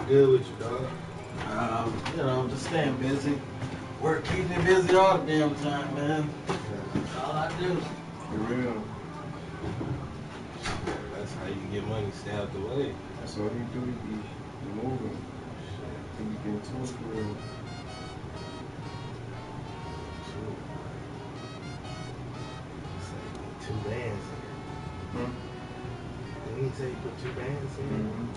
good with you, dog? You know, just staying busy. Work keeps me busy all the damn time, man. That's all I do. For real. That's how you get money, stay out the way. That's all you do, you be moving. You be getting to it for real. Two bands in. Didn't he say you put 2 bands in?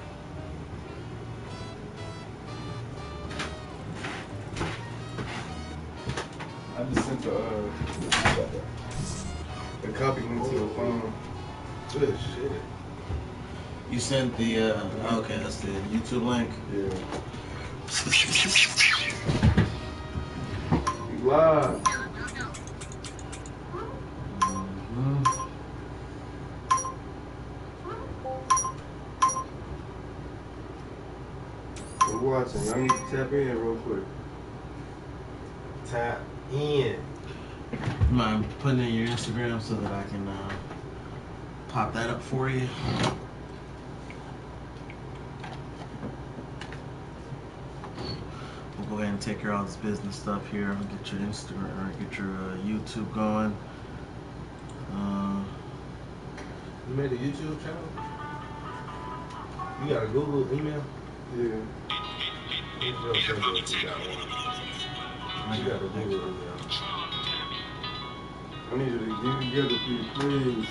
I just sent the copy link to your phone. Good shit. You sent the, okay, that's the YouTube link. Yeah. You live. We're watching. Y'all need to tap in real quick. Tap in. You mind putting in your Instagram so that I can pop that up for you? We'll go ahead and take care of all this business stuff here. I'll get your Instagram or get your YouTube going. You made a YouTube channel? You got a Google email? Yeah. You got a Google email. I need you to get together, please.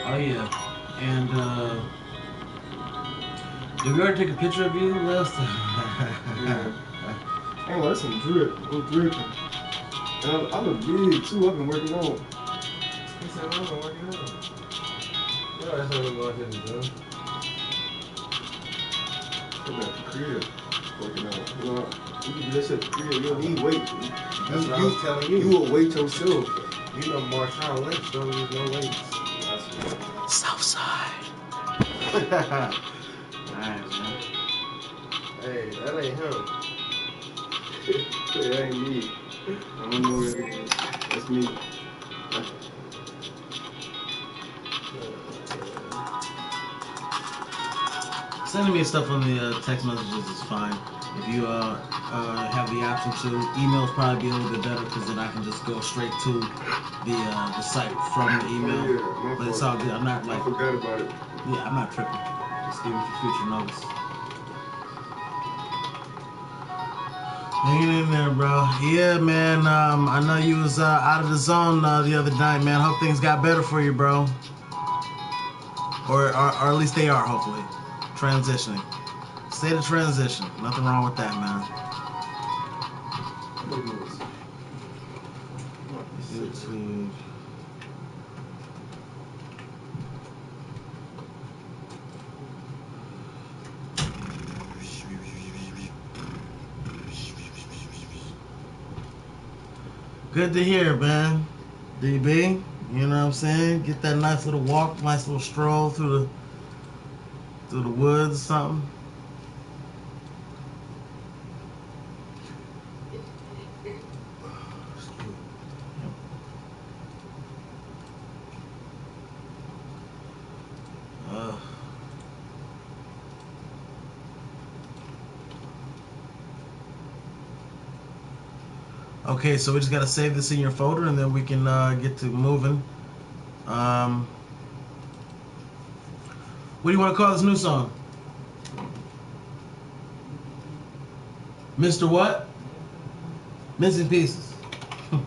Oh yeah, and did we already take a picture of you last time? Yeah. Oh, that's some drip. I'm dripping. And I look big too. I've been working out. He said, I'm working out. Yeah, that's what I'm going to do. I'm at the crib working out. You know, you can do that shit at the crib. You don't need weight. That's what I was telling you. You will weight yourself. You know Marshawn Lynch don't use no weights. Southside. Nice, man. Hey, that ain't him. That ain't me. I don't know what it is. That's me. Sending me stuff on the text messages is fine. If you have the option to, emails probably be a little bit better because then I can just go straight to the site from the email. Oh, yeah, but it's all good. I'm not like. I forgot about it. Yeah, I'm not tripping. Just give me for future notice. Hanging in there, bro. Yeah, man. I know you was out of the zone the other night, man. Hope things got better for you, bro. Or at least they are, hopefully. Transitioning. State of transition. Nothing wrong with that, man. YouTube. Good to hear, man. DB, you know what I'm saying? Get that nice little walk, nice little stroll through the woods or something. Okay, so we just got to save this in your folder and then we can get to moving. What do you want to call this new song? Mr. What? Missing Pieces. That's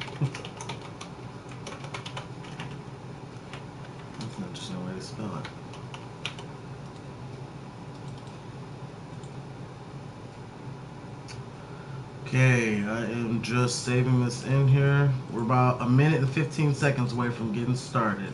an interesting way to spell it. Okay, I am just saving this in here. We're about 1 minute and 15 seconds away from getting started.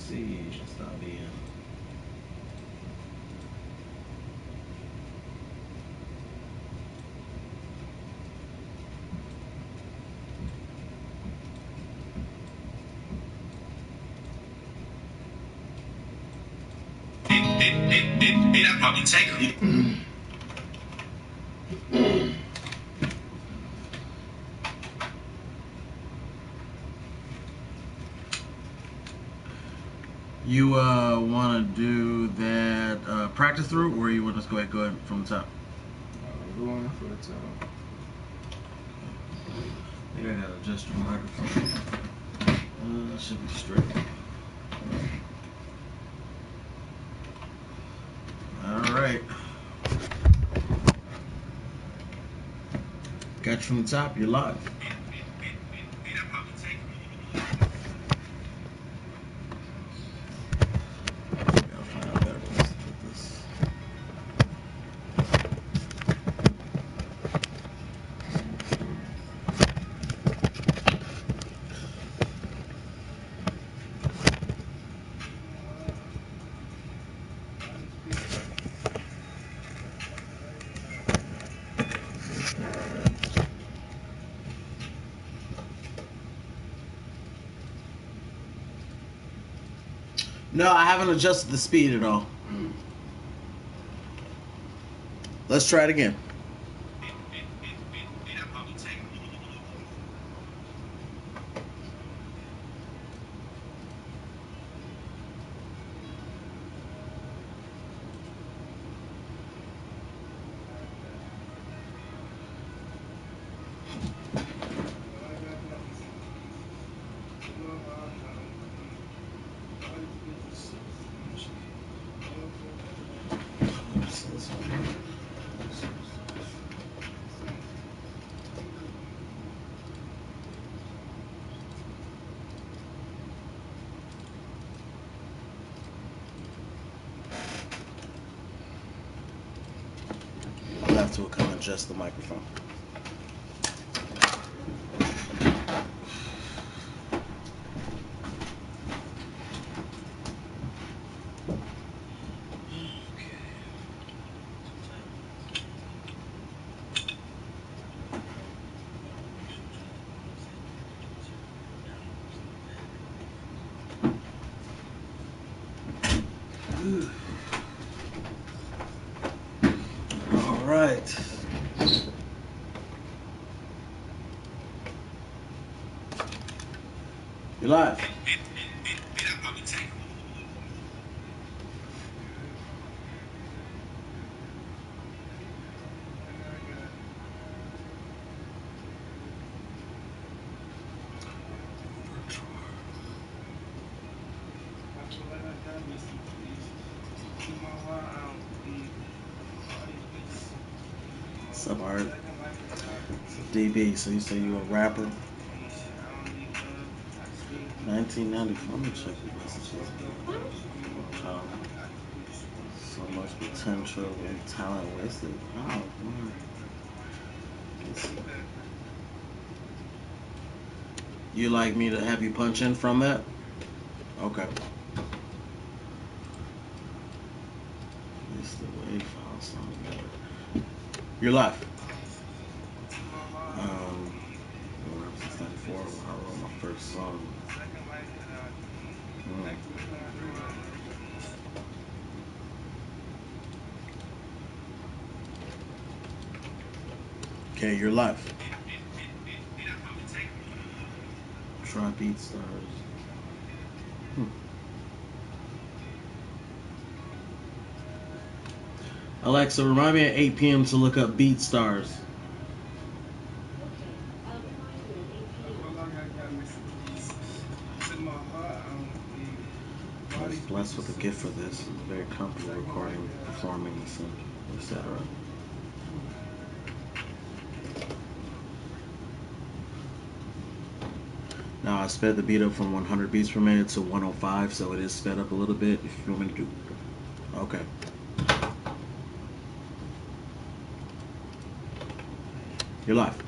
Sí, está bien. That'd probably take her. You want to do that practice through, or you want to just go ahead from the top? Going for the top. I think I gotta adjust your microphone. Should be straight. All right. Got you from the top. You're live. Gotta find a better place to put this. No, I haven't adjusted the speed at all. Let's try it again. I'll have to come adjust the microphone. All right. You're live. What's up, Art? DB, so you say you a rapper? 1994. Let me check the messages. So much potential and talent wasted. Oh, man. Let's see. You like me to have you punch in from that? Okay. It's the wave file song. You're live. Since 94, when I wrote my first song. Okay, you're live. Try BeatStars. Alexa, remind me at 8 p.m. to look up BeatStars. I was blessed with a gift for this. I'm very comfortable recording, performing, etc. Now I sped the beat up from 100 beats per minute to 105, so it is sped up a little bit. If you want me to do, okay. You're live.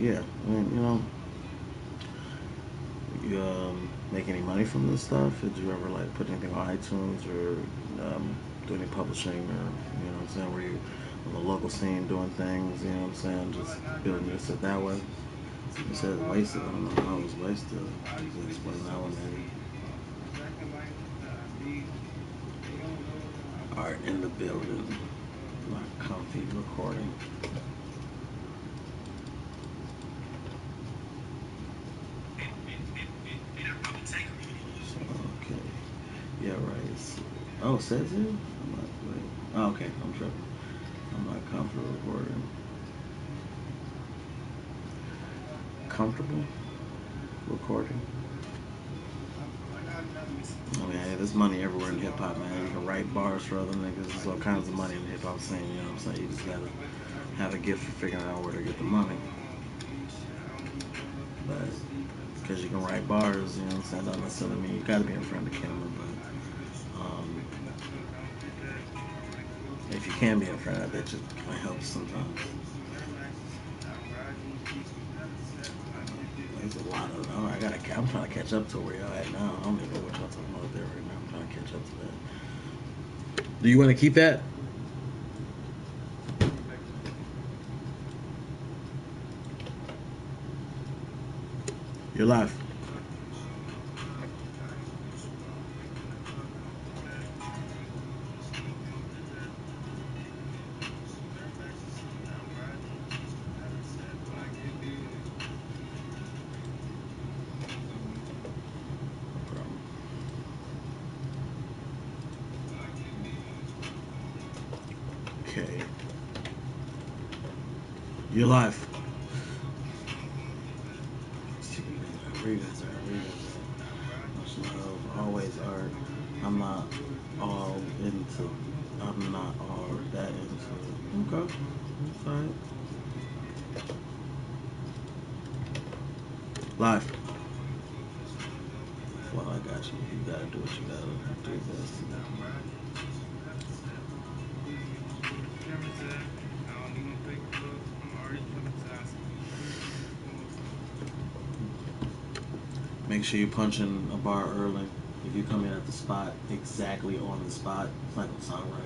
Yeah, I mean, you make any money from this stuff? Did you ever like put anything on iTunes or do any publishing or you know what I'm saying? Were you on the local scene doing things? You know what I'm saying? Just building your shit that way. You said wasted. I don't know how it was wasted. Just explain that one maybe. Art in the building. My comfy recording. So, okay. Yeah, right. Oh, it says it? I'm not, wait. Oh, okay. I'm tripping. I'm not comfortable recording. Comfortable recording. I mean, hey, there's money everywhere in hip hop, man. You can write bars for other niggas. There's all kinds of money in the hip hop scene. You know what I'm saying? You just gotta have a gift for figuring out where to get the money. But because you can write bars, you know what I'm saying? Don't necessarily mean you gotta be in front of the camera. But if you can be in front of that, just kind of helps sometimes. There's a lot of. Oh, I'm trying to catch up to where y'all at now. I don't even know what y'all talking about there right now. I'm trying to catch up to that. Do you want to keep that? You're live. Okay. You're live. Where you guys are. Always art. I'm not all into. I'm not all that into. Okay. Alright. Live. Well, I got you. You gotta do what you gotta do best. Make sure you punch in a bar early. If you come in at the spot, exactly on the spot, it's not gonna sound right.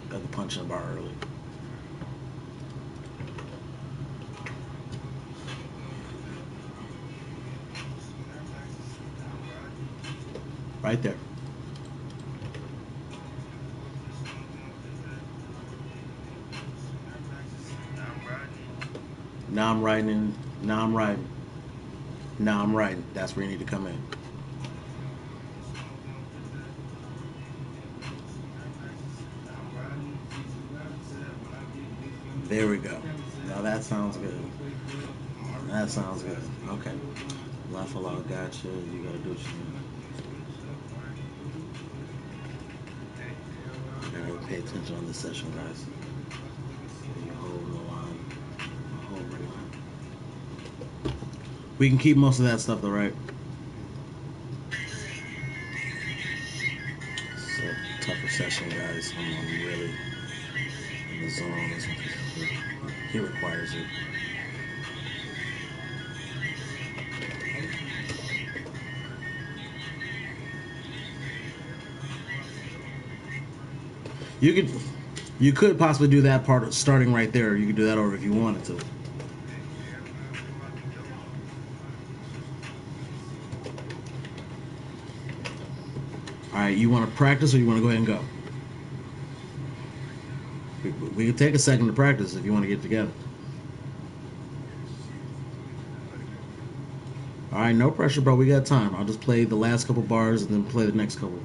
You have to punch in a bar early. Right there. Now I'm writing. Now I'm writing. Now I'm writing. That's where you need to come in. There we go. Now that sounds good. That sounds good. Okay. Laugh aloud, gotcha. You gotta do what you gotta pay attention on this session, guys. You hold the line. Hold the line. We can keep most of that stuff though, right? It's a tougher session, guys. I'm really in the zone on this one. He requires it. You could possibly do that part starting right there. You could do that over if you wanted to. All right, you want to practice or you want to go ahead and go? We can take a second to practice if you want to get together. All right, no pressure, bro. We got time. I'll just play the last couple bars and then play the next couple.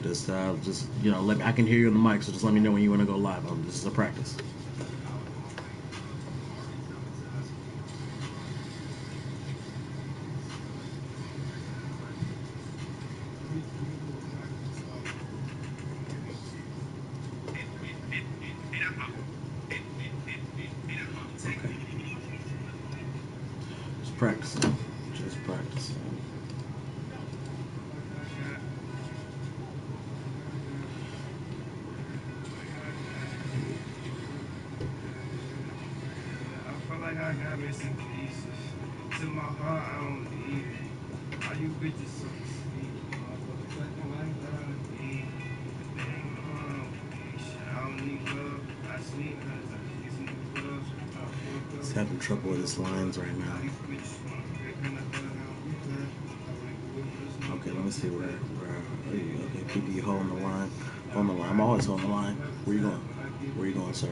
Just you know, I can hear you on the mic, so just let me know when you want to go live. This is a practice. Okay. Just practicing. Just practicing. I feel like I got missing pieces. To my heart, I don't need it. Just having trouble with his lines right now. Okay, let me see where are you? Okay, keep you holding the line. Hold the line. I'm always holding the line. Where you going? Where you going, sir?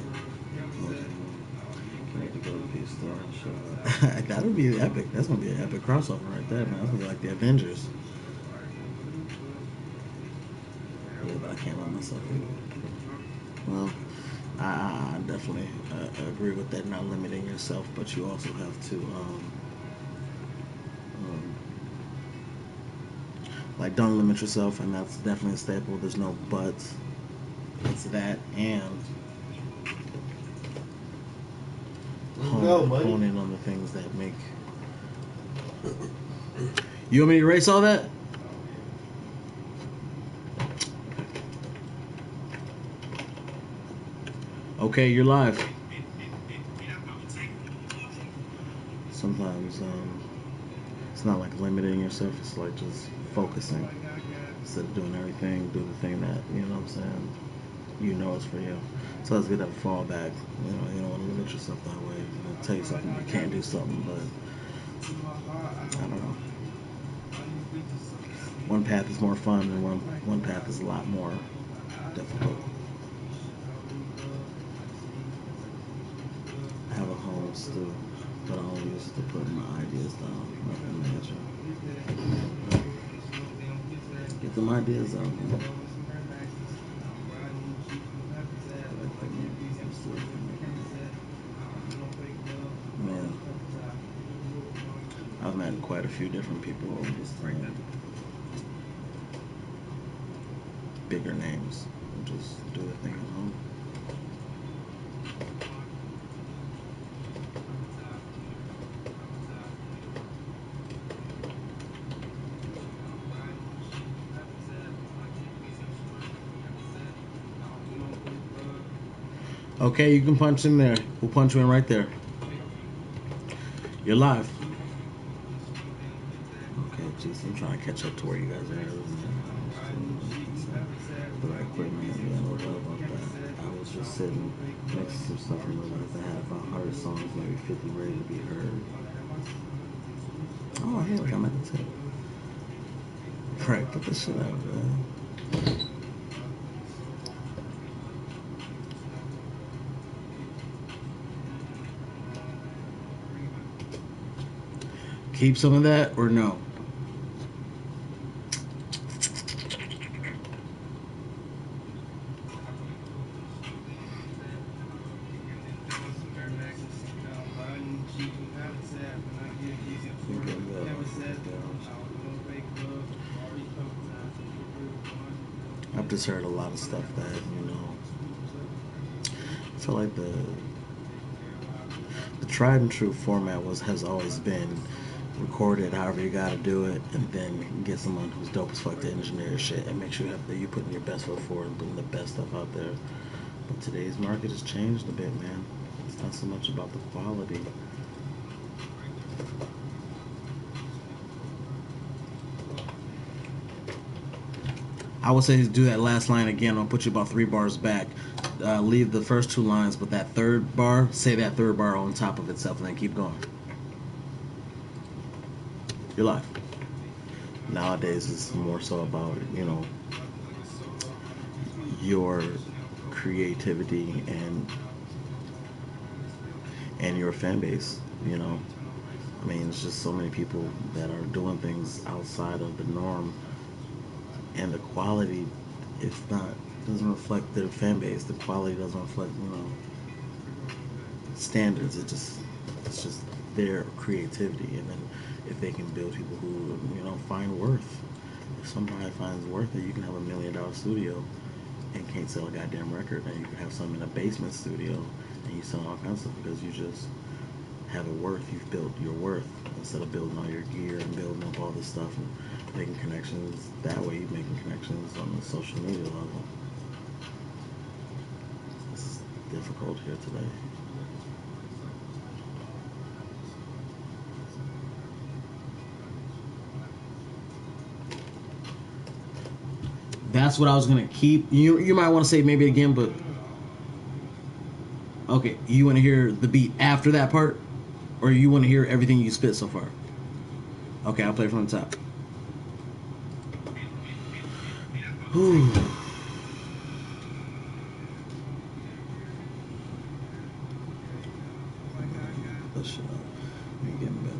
Need to go to peace store. That would be epic. That's gonna be an epic crossover right there, man. That's gonna be like the Avengers. Yeah, but I can't let myself do it. Well, I definitely agree with that. Not limiting yourself, but you also have to like don't limit yourself, and that's definitely a staple. There's no buts. It's that and hone in on the things that make. You want me to erase all that? Okay, you're live. Sometimes it's not like limiting yourself. It's like just focusing instead of doing everything. Do the thing that you know what I'm saying. You know it's for you. So it's good to have a fallback. You don't want to limit yourself that way. Tell you something you can't do something, but I don't know. One path is more fun, and one path is a lot more difficult. I have a home still, but I only use it to put my ideas down. Nothing major. Get them ideas out. Man, I've met quite a few different people over this thing. Bigger names. Just do the thing at home. Okay, you can punch in there. We'll punch you in right there. You're live. Okay, jeez, I'm trying to catch up to where you guys are. The right equipment, yeah, no doubt about that. I was just sitting next to some stuff and realized I had about 100 songs, maybe 50 ready to be heard. Oh, hey, look, I'm at the tip. Right, put this shit out, man. Keep some of that or no? I've just heard a lot of stuff that, I feel like the tried and true format has always been record it however you gotta do it, and then get someone who's dope as fuck to engineer shit and make sure you putting your best foot forward and putting the best stuff out there. But today's market has changed a bit, man. It's not so much about the quality. I would say do that last line again. I'll put you about 3 bars back. Leave the first 2 lines, but that third bar, say that third bar on top of itself, and then keep going. You're live. Nowadays, it's more so about, your creativity and your fan base, I mean, it's just so many people that are doing things outside of the norm, and the quality, doesn't reflect their fan base. The quality doesn't reflect, standards. It's just their creativity, and then if they can build people who, find worth. If somebody finds worth it, you can have $1 million studio and can't sell a goddamn record, and you can have some in a basement studio and you sell all kinds of stuff because you just have a worth. You've built your worth instead of building all your gear and building up all this stuff and making connections that way. You're making connections on the social media level. It's difficult here today. That's what I was gonna keep. You might want to say maybe again, but okay. You want to hear the beat after that part, or you want to hear everything you spit so far? Okay, I'll play from the top. Whew. Let's shut up. Let me get better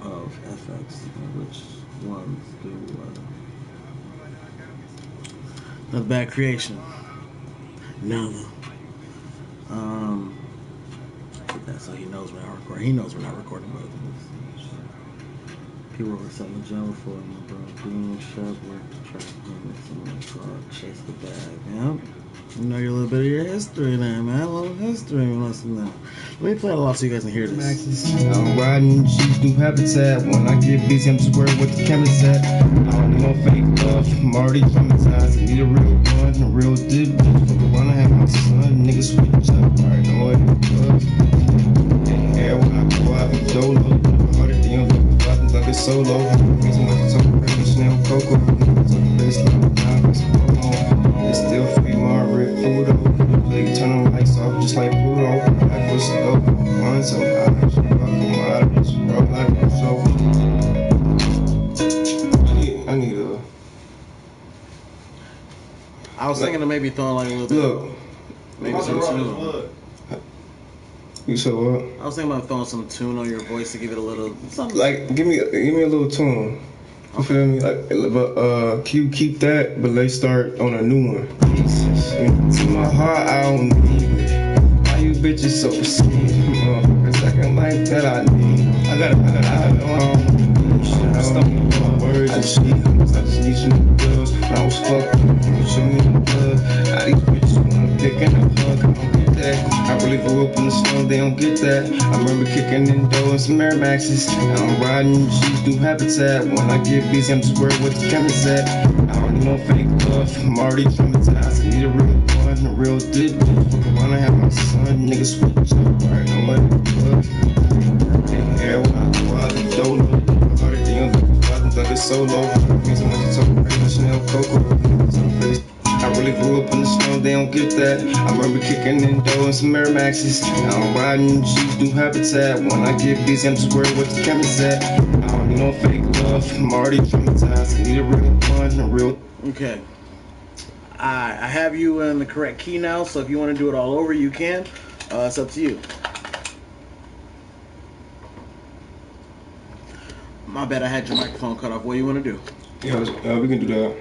of FX. Which ones do not bad creation. No. That's how he knows we're not recording. He knows we're not recording, but people were selling Joe for him, bro. Being shut with track and chase the bag. Yep. You know your little bit of your history there, man. A little history lesson there. Let me play it a lot so you guys can hear this. I'm riding G's through habitat. When I get busy, I'm just worried what the camera's at. I don't need no fake love. I'm already traumatized. I need a real one, a real dip. Fuck around, I have my son. Niggas switch up. I already know what it was. And air when I go out and dolo. Harder than you look up like a solo. Reason why you talk crazy, Chanel Coco. Talking face like now, it's promo. It's still free, Margaret Pluto. Like turn the lights off just like Pluto. Life was slow. Fun so high. She fucking wild. Bitch, bro, like I'm so. I need a. I was thinking of maybe throwing like a little bit. Look. Maybe some tune. You said what? I was thinking about throwing some tune on your voice to give it a little something. Like, give me a little tune. You feel me? Like, but keep that, but let's start on a new one. To my heart, I don't need it. Why you bitches so sweet? A second like that, I need. I gotta stumble words and shit. I just need some girls. I was fucking, show me the love. How these bitches wanna pick and a hug. I don't get that. I really grew up in the slum, they don't get that. I remember kicking in dough and some Air Maxes. I'm riding G's through habitat. When I get busy, I'm just worried what the camera's at. I don't need no fake love. I'm already traumatized. I need a real one, a real dip. Fuck around, I have my son. Niggas switch up. I already know what it was. And air when I go out the dolo. Harder than you look like a solo. Reason why you talk crazy, Chanel Coco. I really grew up in the slum, they don't get that. I remember kicking in dough and some Air Maxes. Now I'm riding G's through habitat. When I get busy, I'm just worried what the camera's at. I don't need no fake love. I'm already traumatized. I need a real one, a real. Okay. I have you in the correct key now, so if you want to do it all over, you can. It's up to you. My bad, I had your microphone cut off. What do you want to do? Yeah, we can do that.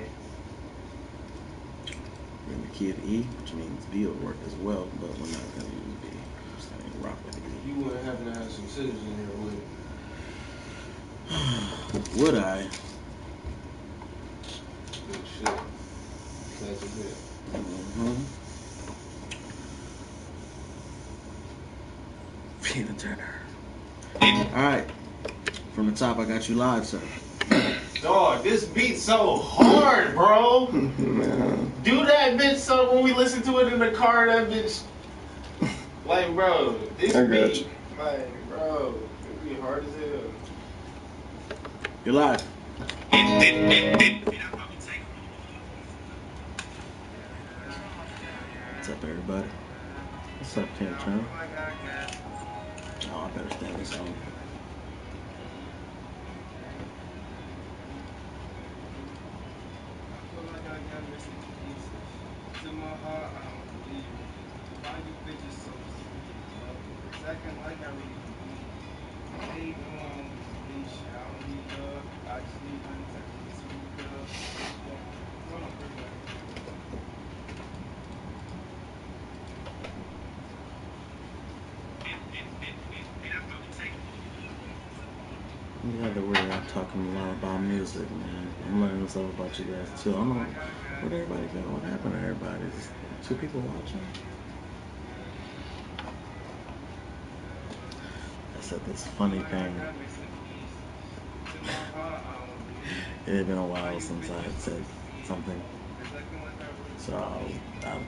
We're in the key of E, which means B will work as well, but we're not going to use B. We're just going to rock with E. You wouldn't happen to have some scissors in here, would you? Would I? Good shit. That's a bit. Tina Turner. Alright. From the top, I got you live, sir. Dog, this beat's so hard, bro. Man. Do that bitch so when we listen to it in the car, that bitch. Like, bro, this I got beat. you. Like, bro, it be hard as hell. You're live. What's up, everybody? What's up, Tina Turner? Oh, I better stand this on. You had to worry about talking a lot about music, man. I'm learning stuff about you guys too. I don't know where'd everybody go. What happened to everybody? Is 2 people watching? I said this funny thing. It had been a while since I had said something. So I'll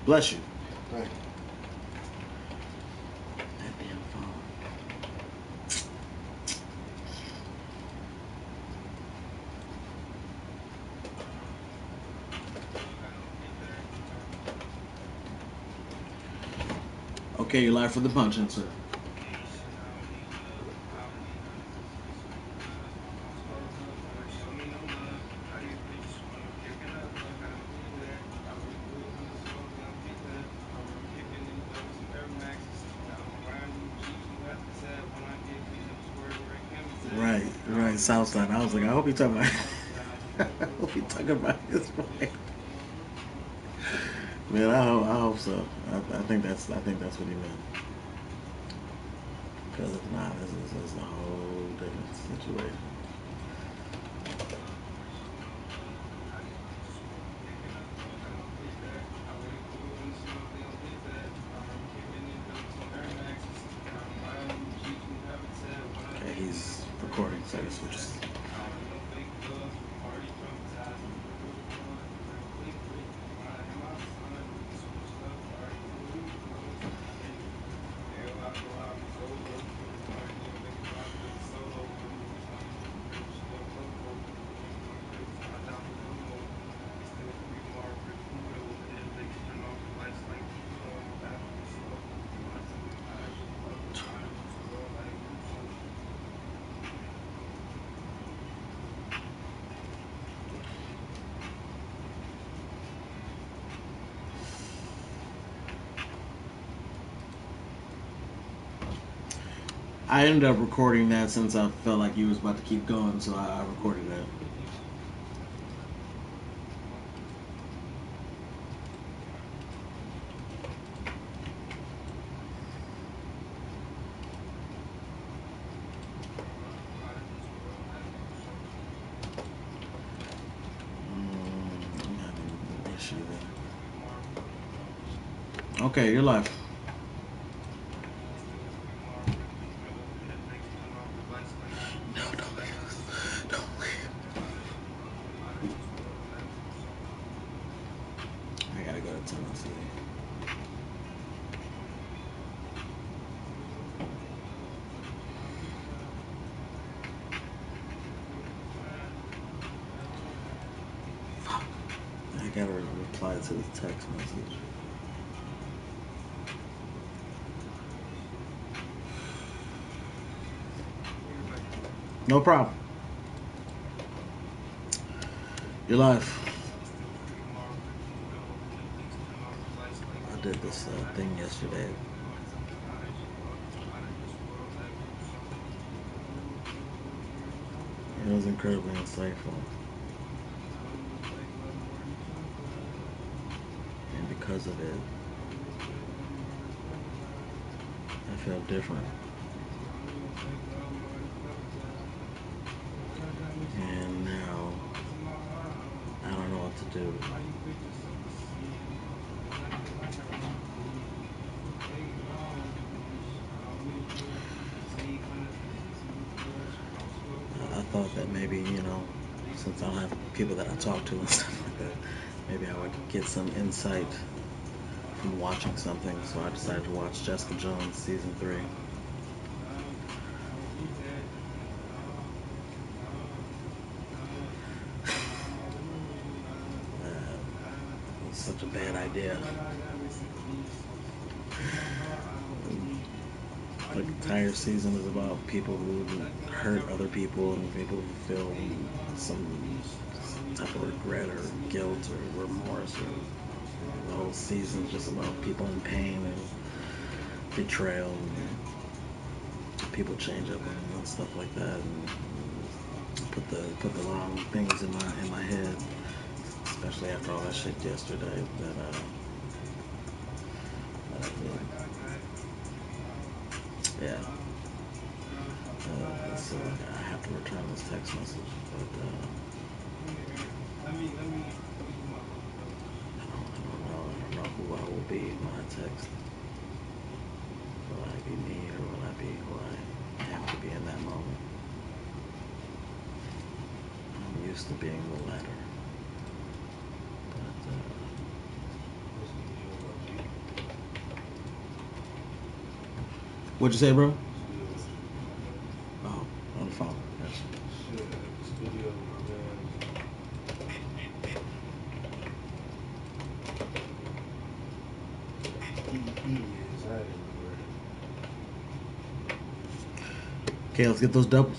Bless you. Thank you. That damn phone. Okay, you're live for the punch-in, sir. Right, Southside. I was like, I hope you're talking about. I hope you're talking about his wife. Man, I hope so. I think that's what he meant. Because if not, this is a whole different situation. Okay, he's recording, so this will just. I ended up recording that since I felt like you was about to keep going, so I recorded that. I'm having an issue there. Okay, you're live. I gotta go to Tennessee. Fuck. I gotta reply to the text message. No problem. You're live. I did this thing yesterday. It was incredibly insightful. And because of it, I felt different. And now, I don't know what to do. I thought that maybe, since I don't have people that I talk to and stuff like that, maybe I would get some insight from watching something. So I decided to watch Jessica Jones season 3. It was such a bad idea. The entire season is about people who hurt other people and people who feel some type of regret or guilt or remorse. Or the whole season is just about people in pain and betrayal and people change up and stuff like that. And put the wrong things in my head, especially after all that shit yesterday that I did. Yeah. So I have to return this text message, but I don't know who I will be when I text. Will I be me or will I be who I have to be in that moment? I'm used to being the latter. But What'd you say, bro? Oh, on the phone. Gotcha. Shit, studio, man. He is out everywhere. Okay, let's get those doubles.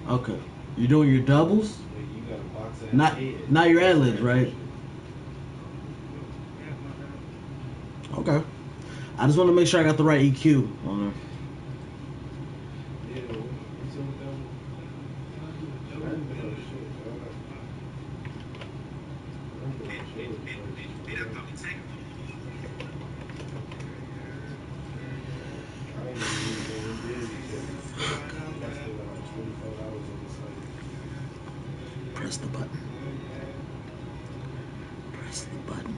Okay. You're doing your doubles? Not your ad-libs, right? Okay. I just want to make sure I got the right EQ on there. Press the button. Press the button.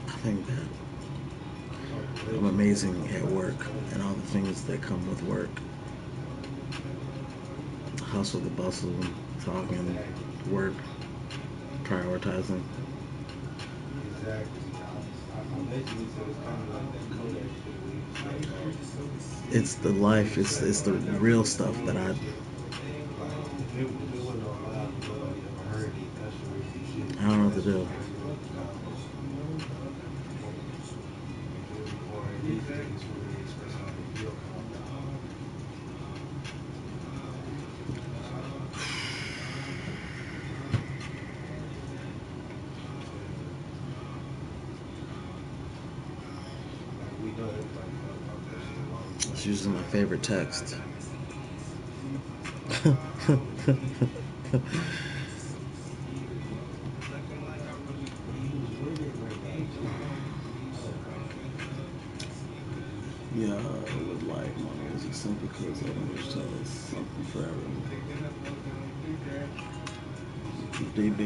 I think that I'm amazing at work and all the things that come with work. Hustle, the bustle, talking, work, prioritizing. It's the life, it's the real stuff that I don't know what to do. It's usually my favorite text. Yeah, I would like my music simply because I wish to tell us something forever. DB.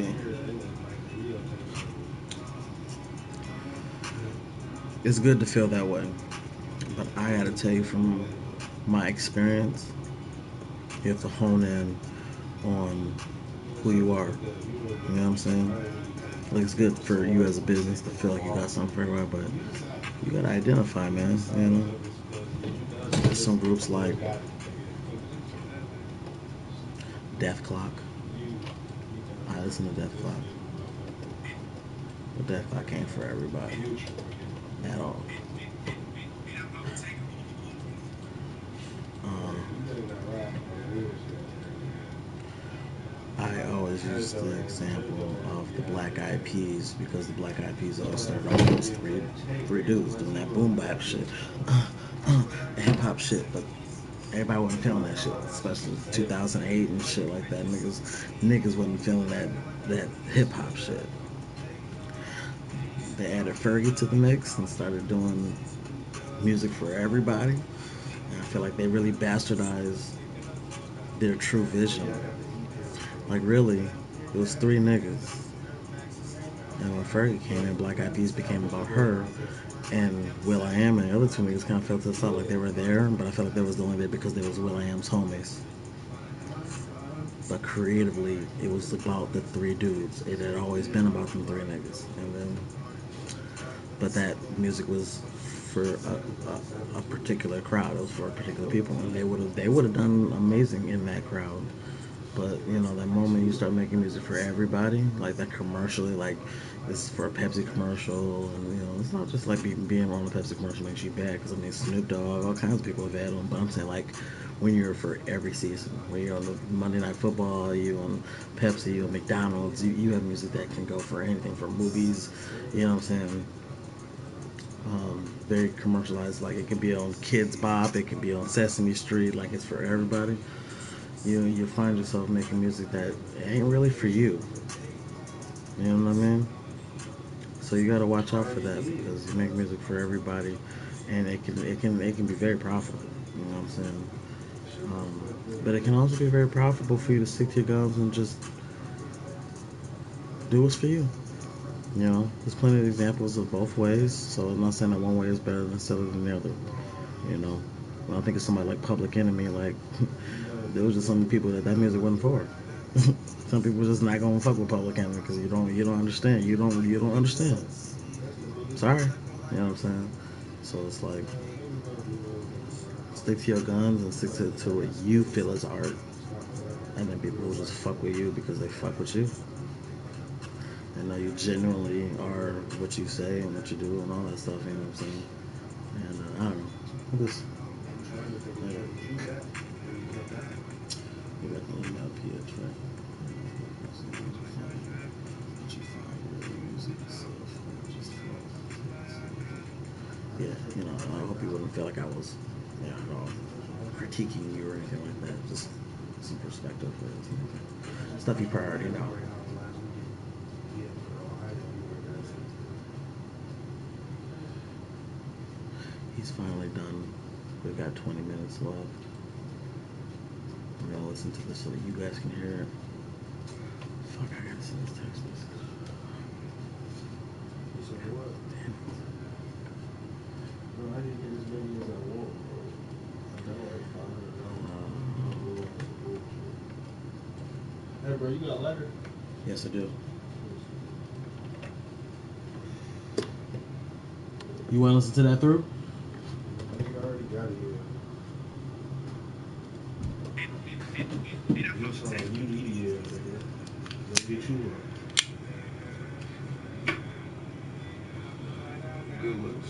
It's good to feel that way. But I gotta tell you from my experience, you have to hone in on who you are. You know what I'm saying? Like it's good for you as a business to feel like you got something for everybody, but you gotta identify, man. You know, there's some groups like Death Clock. I listen to Death Clock, but Death Clock ain't for everybody at all. I always use the example of the Black Eyed Peas because the Black Eyed Peas all started off as three dudes doing that boom bap shit, hip hop shit, but everybody wasn't feeling that shit, especially 2008 and shit like that. Niggas wasn't feeling that hip hop shit. They added Fergie to the mix and started doing music for everybody. And I feel like they really bastardized their true vision. Like really, it was three niggas. And when Fergie came in, Black Eyed Peas became about her. And will.i.am and the other two niggas kind of felt this out like they were there, but I felt like they was only there because they was will.i.am's homies. but creatively, it was about the three dudes. It had always been about them three niggas, and then, but that music was for a particular crowd. It was for particular people, and they would have done amazing in that crowd. But that moment you start making music for everybody, like that commercially, like this is for a Pepsi commercial, and it's not just like being on a Pepsi commercial makes you bad. Because I mean, Snoop Dogg, all kinds of people have had on. But I'm saying like when you're for every season, when you're on the Monday Night Football, you on Pepsi, you on McDonald's, you have music that can go for anything, for movies. You know what I'm saying? Very commercialized. Like it could be on Kids Bop, it could be on Sesame Street. Like it's for everybody. You find yourself making music that ain't really for you. You know what I mean? So you gotta watch out for that because you make music for everybody, and it can be very profitable. You know what I'm saying? But it can also be very profitable for you to stick to your guns and just do what's for you. There's plenty of examples of both ways. So I'm not saying that one way is better than the other. You know, when I think of somebody like Public Enemy, like there was just some people that music wasn't for. Some people just not gonna fuck with Public Enemy because you don't understand. You don't understand. Sorry, you know what I'm saying. So it's like stick to your guns and stick to what you feel is art, and then people will just fuck with you because they fuck with you. And know you genuinely are what you say and what you do and all that stuff. You know what I'm saying? And I don't know. Just you got the email PiaJ. Yeah, I hope you wouldn't feel like I was, at all critiquing you or anything like that. Just some perspective, stuff you probably already know. He's finally done. We've got 20 minutes left. I'm gonna listen to this so that you guys can hear it. Fuck, I gotta send this text message. Damn it. Bro, I didn't get as many as I want, bro. Hey, bro, you got a letter? Yes, I do. You want to listen to that through? I think I already got it here. You sound like you need it, nigga. Let's get you one. Good looks.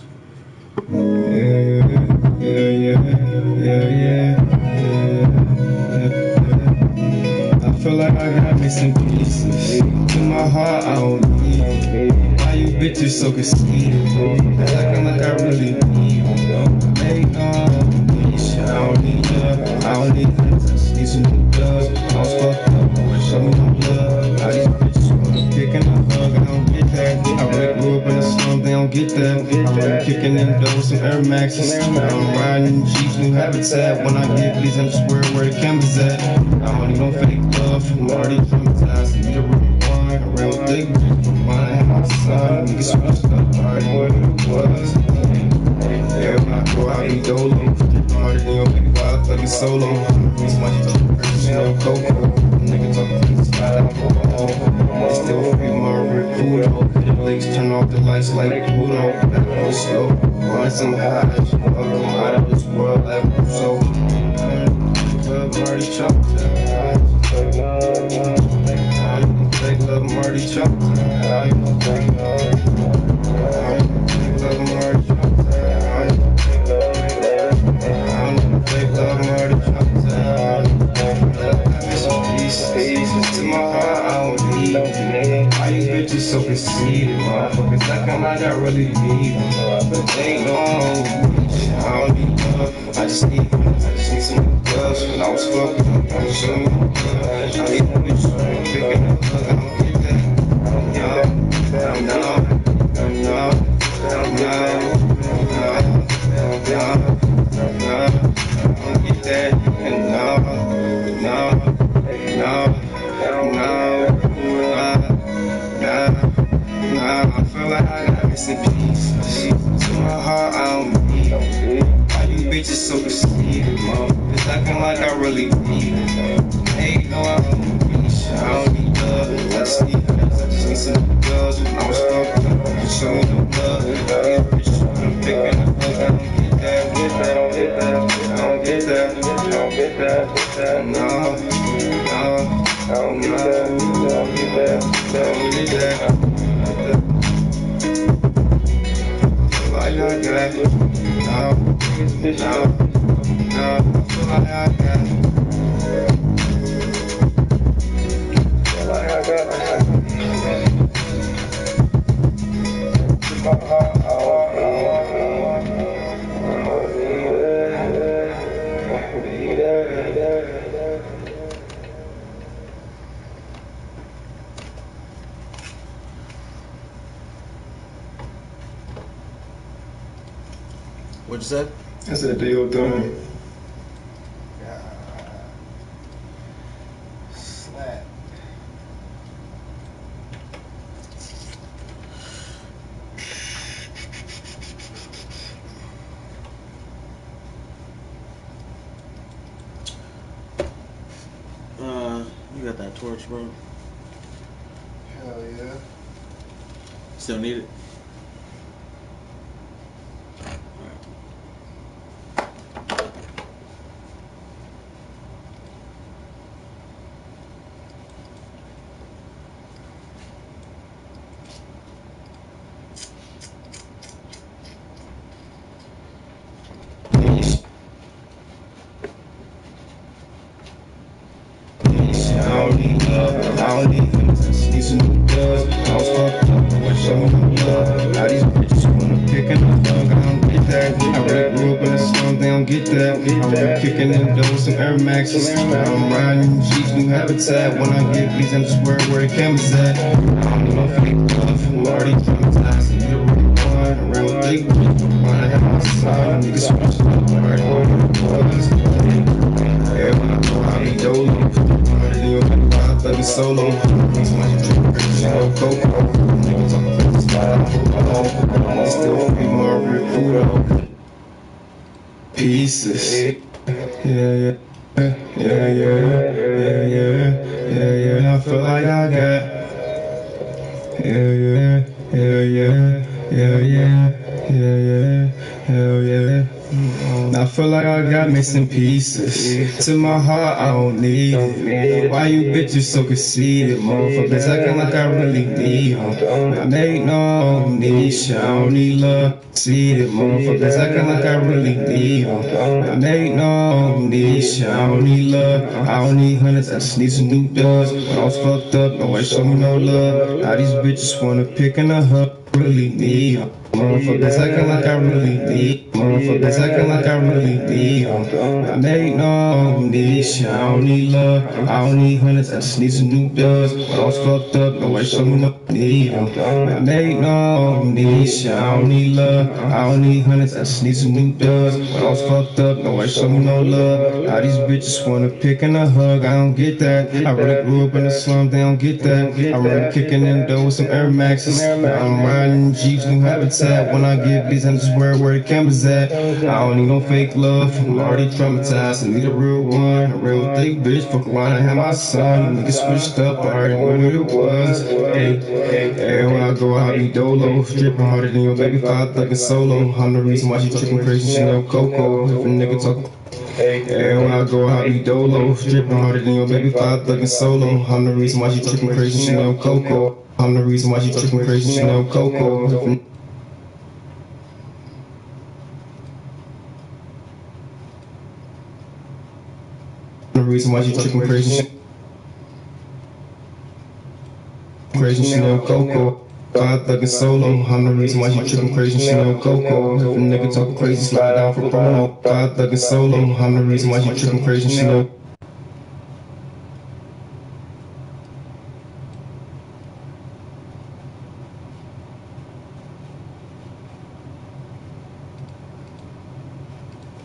I feel like I got missing pieces. In my heart, I don't need. Why you bitches so conceited? Acting like I really need. Hey, I don't need love. I don't need love. I just need some new love. I was fucked up. Show me no love. All these bitches wanna kick and a hug. I don't get that. I really grew up in the slum. They don't get that. I'm really kicking in doors, some Air Maxes. I'm riding in Jeeps, new habitat. When I get these, I'm just where the cameras at. I don't need no fake love. I'm already traumatized. Need a real one. I ran with big bitches. Mine and my son. Niggas switched up. I already what it was. Yeah, when I go out, eat dolo. Harder than your big wild fucking solo. It's my no cocoa. Nigga talking to the side, I'm going home. They still free my recruiter. The legs turn off the lights like Pluto. Go slow, run some highs. Welcome out of this world like so. Marty Chop. Take love Marty Chop. Take love Marty Chop. To my heart, I don't need them. Why you bitches so conceited? Motherfuckers acting like I really need them. But they ain't no reach. I don't need love. I just need some love. When I was fucking up, I was showing you love. I need a bitch picking up love. I don't get that. I feel like I got missing pieces. To my heart, I don't need them. Why you bitches so conceited, mom? It's acting like I really need them. Hey, no, I don't don't get that, don't get that, don't get that. Like I got, no, like I got. Like I got. What'd you say? I said do your thing. Slap. You got that torch, bro? Hell yeah. Still need it? Get that, I'm really kicking them doors, some Air Maxes. I'm riding Jeeps, new habitat. When I get these, I'm just where the cameras at. I don't know if fake love, I'm already traumatized. Need a real one, around with big bitch. When I have my son, niggas switch up, right where it was. Every I go, I be dolo. I'm thugging solo. These money trippers, you know, Coco. Niggas talking crazy style, they still free more real food. Pieces. Yeah. I feel like I got. Hell yeah. I feel like I got missing pieces. To my heart, I don't need it. Why you bitches so conceited? Motherfuckers acting like I really need them. I make no niche, I don't need love. See it, motherfuckers acting like I really need them. I make no niche, I don't need love. I don't need hundreds, I just need some new dubs. When I was fucked up, nobody showed me no love. Now these bitches wanna pick in the hub. Really need them. Motherfuckers acting like I really need. Motherfuckers acting like I really need. I make no niche, I don't need love. I don't need hundreds, I just need some new dubs. When I was fucked up, nobody showed me no need. I make no niche, I don't need love. I don't need hundreds, I just need some new dubs. When I was fucked up, nobody showed me no love. Now these bitches wanna pick in a hug, I don't get that. I really grew up in the slum, they don't get that. I'm really kicking them doors with some Air Maxes. I'm riding Jeeps, new habitat. When I get these, I'm just where the cameras at. I don't need no fake love, I'm already traumatized. I need a real one, a real thick bitch. Fuck around and have my son. Niggas switched up, I already knew what it was. Hey, when I go, I be dolo. Stripping harder than your baby father, thugging solo. I'm the reason why she tripping crazy, she know Coco. If a nigga talk. Hey, when I go, I be dolo. Stripping harder than your baby father, thugging solo. I'm the reason why she tripping crazy, she know Coco. I'm the reason why she tripping crazy, she know Coco. The reason why she tripping crazy, she know Coco. God thugging solo, I'm the reason why she tripping crazy, she know Coco. If a nigga talking crazy, slide down for promo. God thugging solo, I'm the reason why she tripping crazy, she know.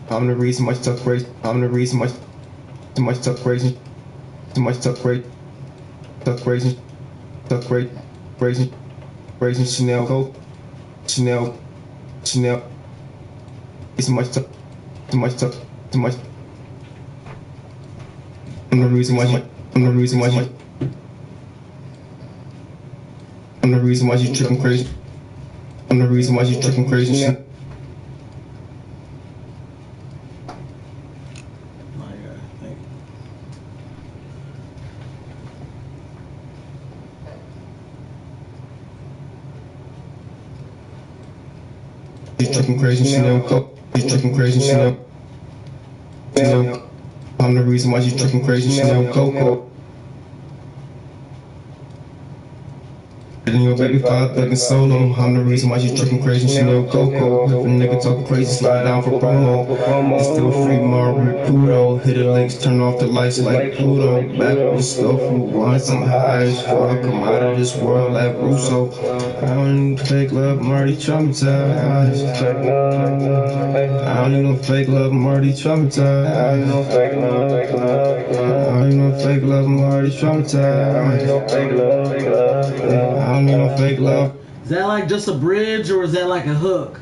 I'm the reason why she talk crazy. I'm the reason why too much talk crazy. Too much talk crazy. Talk crazy. Talk crazy. Crazy. Crazy. Chanel coat. Chanel. It's too much talk. Too much talk. Too much. I'm the reason why she. I'm the reason why she. I'm the reason why she tripping crazy. I'm the reason why she tripping crazy. She's talking crazy, she never cope. She's talking crazy, she never. I'm the reason why she's talking crazy, she never cope. And your baby father thuggin' solo. I'm the reason why she's tripping crazy. She never coco. If a nigga talking crazy, slide down for promo. It's still free Margaret Pluto. Hit the links, turn off the lights like Pluto. Back with the slow food once I'm high as fuck. I'm out of this world like Russo. I don't need fake love, I'm already traumatized. I don't need no fake love, I'm already traumatized. I don't need no fake love, I don't need no fake love, I'm already traumatized. I don't need no fake love, I don't need no fake love. Is that like just a bridge or is that like a hook?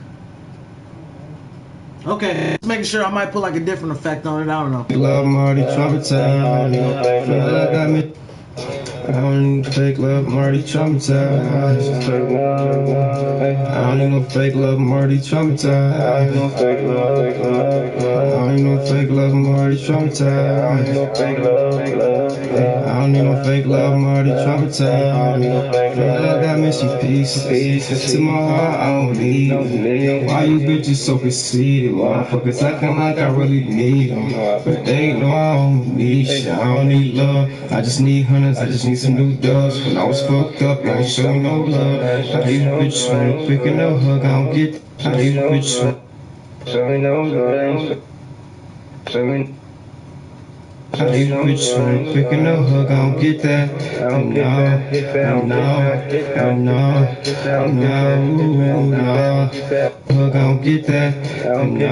Okay, just making sure. I might put like a different effect on it. I don't know. Love, I'm already traumatized. Feel like I got me. I don't need fake love, I'm already traumatized. I don't need no fake love, I'm already traumatized. I don't need no fake love, I don't need no fake love, I'm already traumatized. I don't need no fake love, I don't need no fake love, I'm already traumatized. Feel like I got missing pieces. To my heart, I don't need it. Why you bitches so conceited? Motherfuckers acting like I really need them. But they know I don't need shit. I don't need love, I just need hundreds, I just need some new dubs. When I was fucked up, I ain't show me no love. How these bitches wanna pick a no hug, I don't get. How these bitches wanna show me no love. Show me. How these bitches wanna pick a no hug, I don't get that. No. Hug, I don't get that. I don't get that.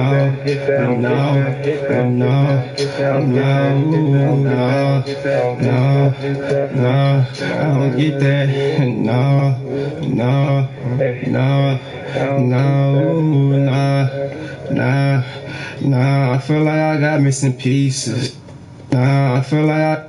Nah, I feel like I got missing pieces. I feel like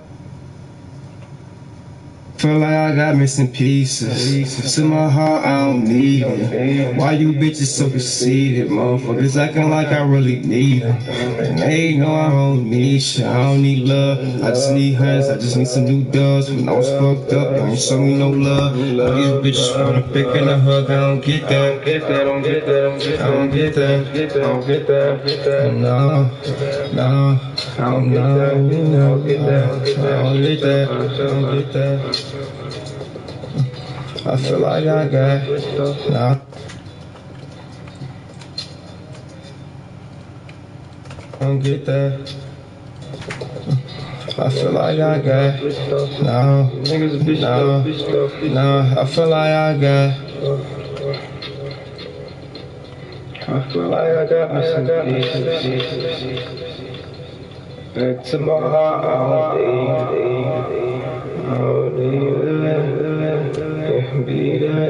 I got missing pieces. To my heart, I don't need it. Why you bitches so conceited, motherfuckers acting like I really need it? And they know I don't need shit. I don't need love, I just need hands. I just need some new dubs. When I was fucked up, you ain't show me no love. All these bitches wanna pick in a hug. I don't get that. I don't get that. No. I don't get that. I feel like I got. Nah. I don't get that. I feel like I got. No. I feel like I got. I feel like I got me some pieces. Back to my heart, I don't need that. Be that.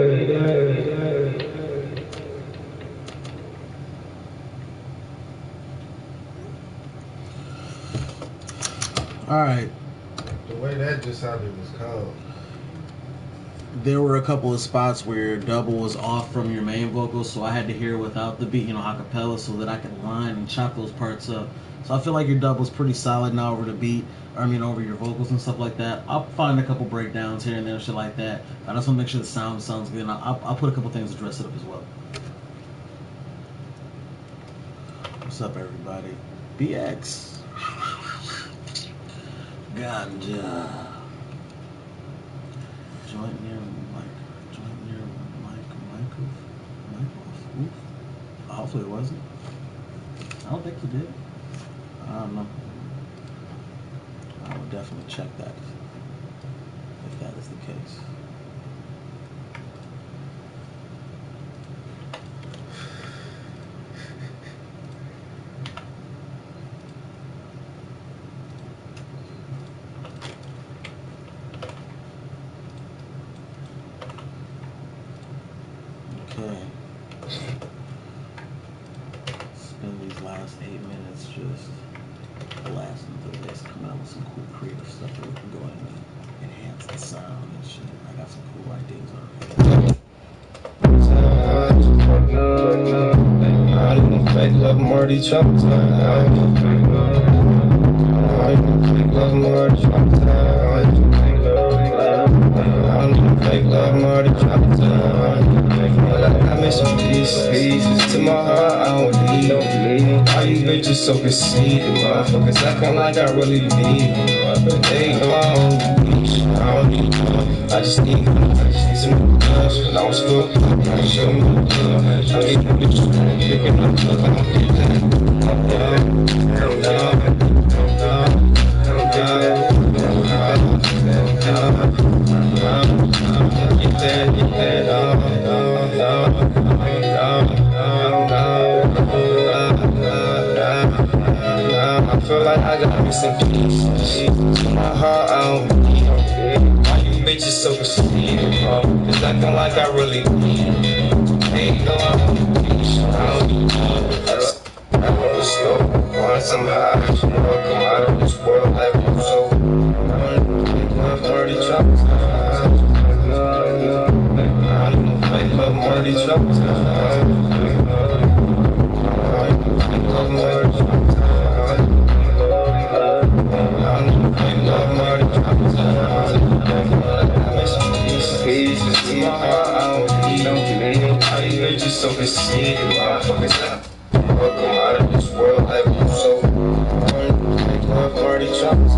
All right. The way that just sounded was cold. There were a couple of spots where your double was off from your main vocals, so I had to hear it without the beat, acapella, so that I could line and chop those parts up. So I feel like your double's pretty solid now over the beat. Over your vocals and stuff like that. I'll find a couple breakdowns here and there, shit like that. I just want to make sure the sound sounds good. And I'll put a couple things to dress it up as well. What's up, everybody? BX. Ganja. Joint near Oof. Hopefully it wasn't. I don't think you did. I don't know. I will definitely check that if that is the case. Okay. Spend these last 8 minutes just blasting through this, coming out with some cool creative stuff that we can go in and enhance the sound and shit. I got some cool ideas already. I don't need fake love, I'm already traumatized. I don't need fake love, I'm already traumatized. I don't need fake love, I'm already traumatized. I miss some pieces to my bitches so conceited, motherfuckers acting like I really need them. But they know I don't need love. I just need some love. When I was fucked up, I show me love. I need bitches picking up love. I don't get that. I feel like I got me some peace. My heart, I don't need them. Why you bitches so conceited? It's acting like I really need them. Ain't no I don't need love. I never slow. Want some high. Come out of this world like I'm so. I'm already dropped. I love Marty dropped. So conceited, motherfuckers. Welcome out of this world like I'm so. Love Marty dropped.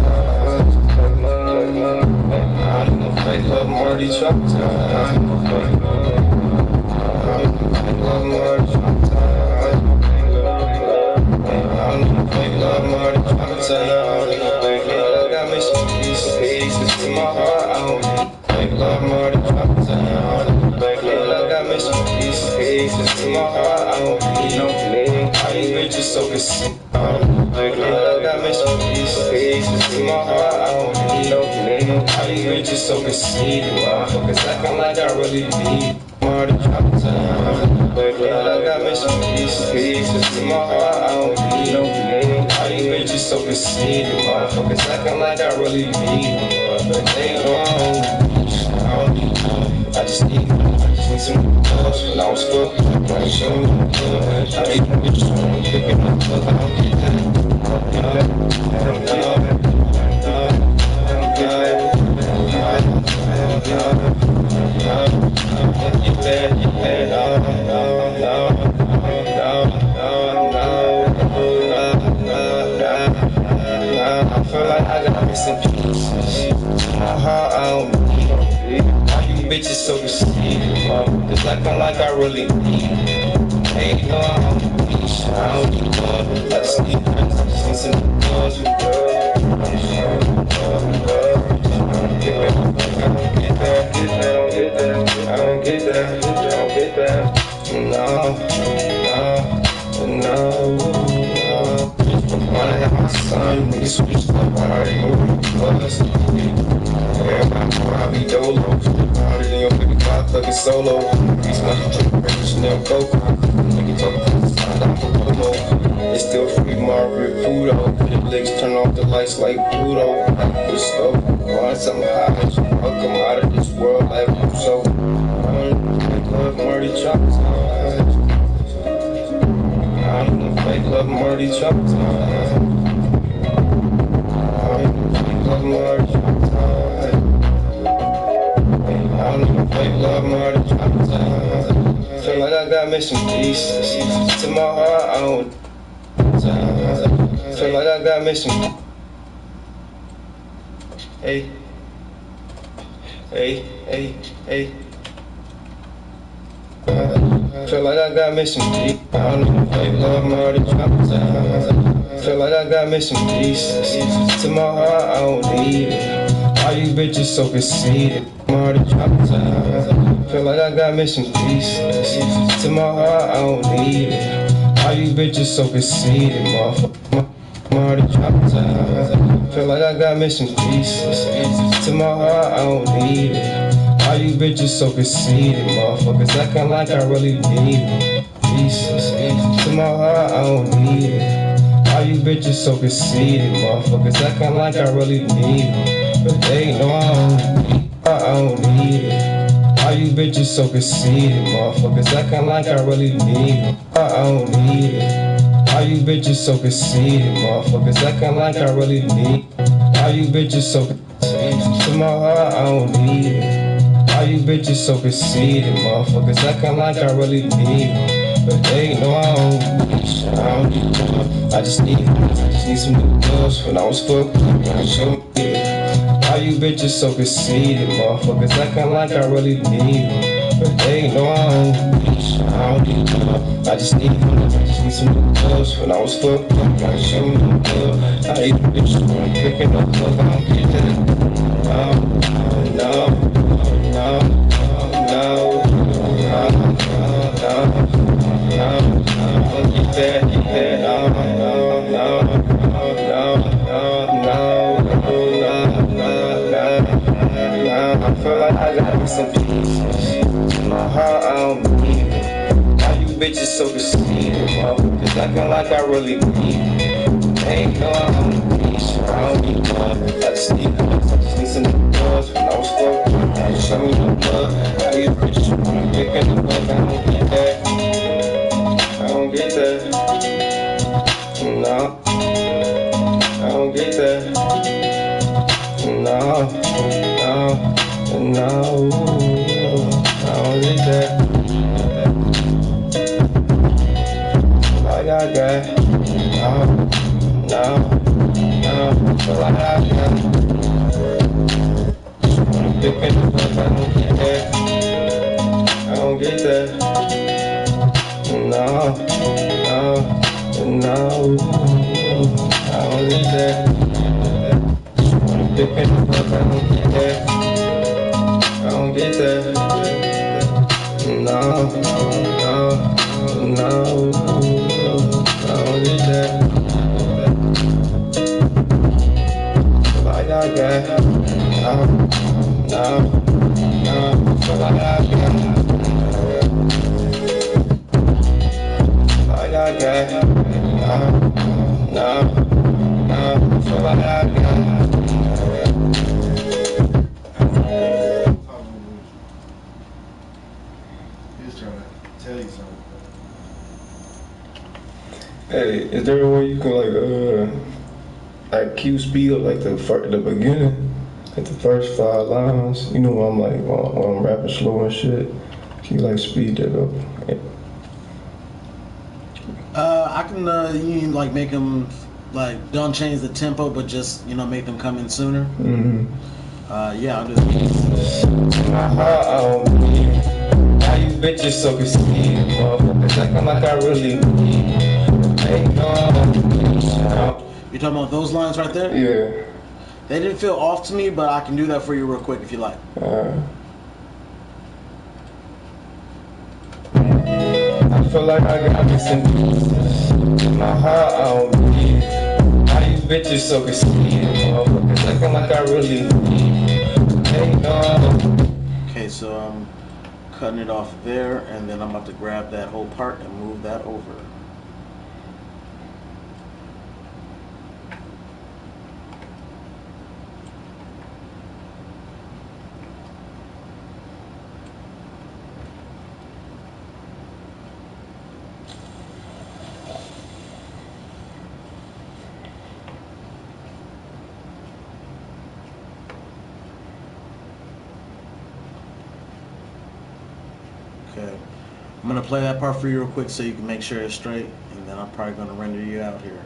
I love Marty dropped. Love Marty dropped. Love Marty dropped. I got me some pieces in my heart. I don't love Marty dropped. I got me some pieces in my heart. I don't need no name. All these bitches so conceited. I got me some pieces in my heart. I don't need no name. All these bitches so conceited. Motherfuckers acting like I really need Marty dropped. I got me some pieces in my heart. I don't need no name. All these bitches so conceited. Motherfuckers acting like I really need but they I don't need love. I just need some love. When I was fucked up, I show me love. I hate bitches picking up love. I don't get that. I feel like I got me some pieces. My heart, I don't need it. Why you bitches so conceited? It's like I really need it. Ain't no I don't need love. I just need friends. I just need some love. I don't get that. No. I have my son, nigga switch up, I already know what he was. Everybody know I be dolo. Harder than your 55 fucking solo. These motherfuckers, Chanel Coco. Nigga talking to the side, I'm a Polo. It's still free Margaret Pluto. The legs turn off the lights like Pluto. I put slow, want something high. Welcome out of this world like I'm so. Love Marty choppers. I don't know if I love Marty choppers. Love Marty choppers. I don't know if I love Marty choppers. Feel like I got missing pieces to my heart. I don't. Feel like I got missing. Hey. Feel like I got missing pieces. I don't know if I love Marty choppers. Feel like I got missing pieces to my heart. I don't need it. All you bitches so conceited. Marty choppers. Feel like I got missing pieces to my heart. I don't need it. All you bitches so conceited, motherfucker. Marty choppers. Feel like I got missing pieces to my heart. I don't need it. All you bitches so conceited, motherfuckers acting like I really need them. Pieces to my heart, I don't need it. All you bitches so conceited, motherfuckers acting like I really need them. But they know I don't need it. All you bitches so conceited, motherfuckers acting like I really need them. I don't need it. All you bitches so conceited, motherfuckers acting like I really need it. All you bitches so conceited, to my heart, I don't need it. All you bitches so conceited, motherfuckers acting like I really need it. But they know I don't need love. I just need some new gloves. When I was fucked up, I showed it. Why you bitches so conceited, motherfuckers acting like I really need them. But they know I don't need love. I just need some new gloves. When I was fucked up, I showed no love. I hate bitches when I'm picking up love. I don't get that. No, no, no, no, no, no. Get that, no. I feel like I gotta be some peace. In my heart, I don't believe it. Why you bitches so conceited, motherfuckers acting like I really need it. Ain't no, I don't need love. I just need some love. When I was fucked up, I was showing no love. I get rich, I'm picking the fuck, I don't get that. I don't get that. No, I don't get that. No, no, no, I don't get that. Like I got. No, like I got. Picking the fuck, I don't get that. I don't get that. No, I don't get that. Picking the fuck, I don't get that. I don't get that. No, I don't get that. Like I got. No, like I got. Like I got, no, feel like I got. He's trying to tell you something. Hey, is there a way you can like cue speed up like the beginning, like the first 5 lines? You know when I'm like when I'm rapping slow and shit. Can you like speed that up? I can you can, like make them like don't change the tempo, but just make them come in sooner. Mm-hmm. Yeah, I'll do that. My heart, I don't believe it. Why you bitches so conceited, motherfuckers acting like I really need it. Ain't no. You talking about those lines right there? Yeah. They didn't feel off to me, but I can do that for you real quick if you like. I feel like I got me some pieces. In my heart, I don't believe it. Why you bitches so conceited, motherfuckers acting like I really need it. Ain't no. Okay, so I'm cutting it off there, and then I'm about to grab that whole part and move that over. Okay, I'm gonna play that part for you real quick so you can make sure it's straight, and then I'm probably gonna render you out here.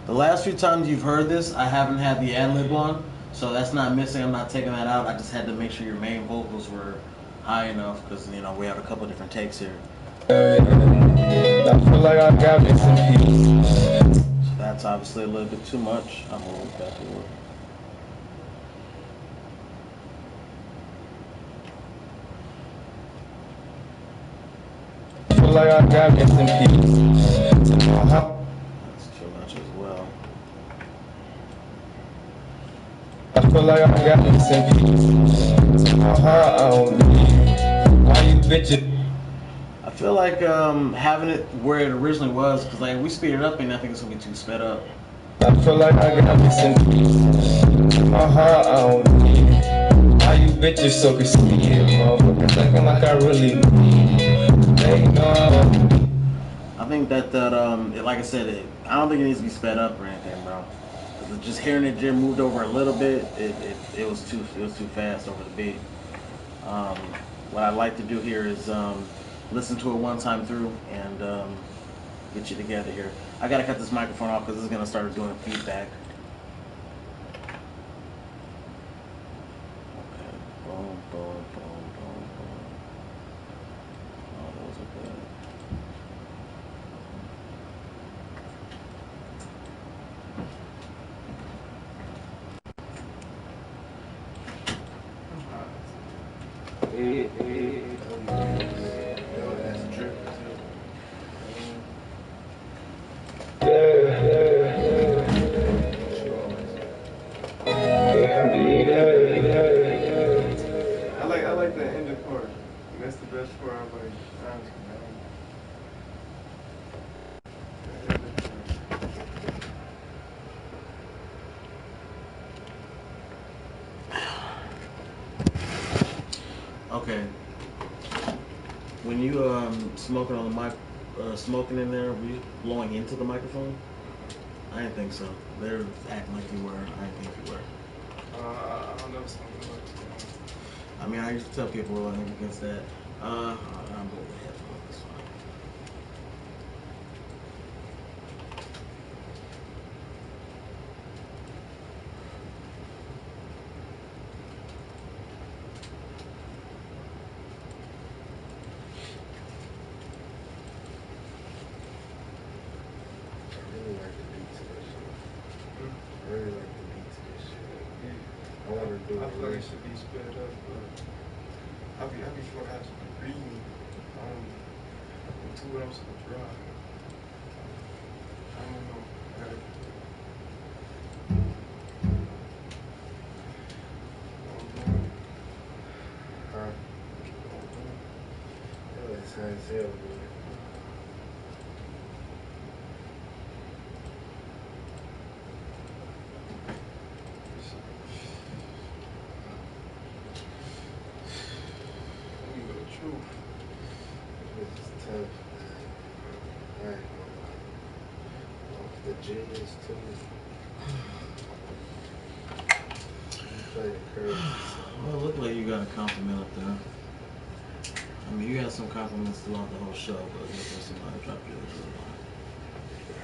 The last few times you've heard this, I haven't had the ad-lib on, so that's not missing. I'm not taking that out. I just had to make sure your main vocals were high enough because we have a couple different takes here. I feel like I got me some pieces. So that's obviously a little bit too much. I'm gonna move back to work. I feel like I got me some pieces. That's too much as well. I feel like I got me some pieces. In my heart, I don't believe it. Why you bitches? I feel like having it where it originally was, because like we speed it up and I think it's gonna be too sped up. I feel like I got me some pieces. In my heart, I don't believe it. Why you bitches so conceited, motherfuckers acting like I really need it. Ain't no. I think that like I said, I don't think it needs to be sped up or anything, bro. Just hearing it just moved over a little bit, it was too fast over the beat. what I'd like to do here is listen to it one time through and get you together here. I gotta cut this microphone off because it's gonna start doing feedback. Okay, boom, boom, boom, boom, boom. Oh, those are good. That's a trip. I like the end of part. That's the best part. I'm like, Okay. When you smoking on the mic, smoking in there, were you blowing into the microphone? I didn't think so. They're acting like you were. I didn't think you were. I don't know something like that. I mean, I used to tell people like against that. I'm going with headphones. That's fine. I really like the beat to this shit. I really like the beat to this shit. I want to do I it. feel like it should be sped up, but I be feeling I should be breathing. Two amps of drive. I don't know. Alright. Yeah, that sounds hell, dude. This is tough, man. I ain't gonna lie. Off the G's too. You play the crazy song. Well, it looked like you got a compliment up there. I mean, you had some compliments throughout the whole show, but it looked like somebody dropped you a good line.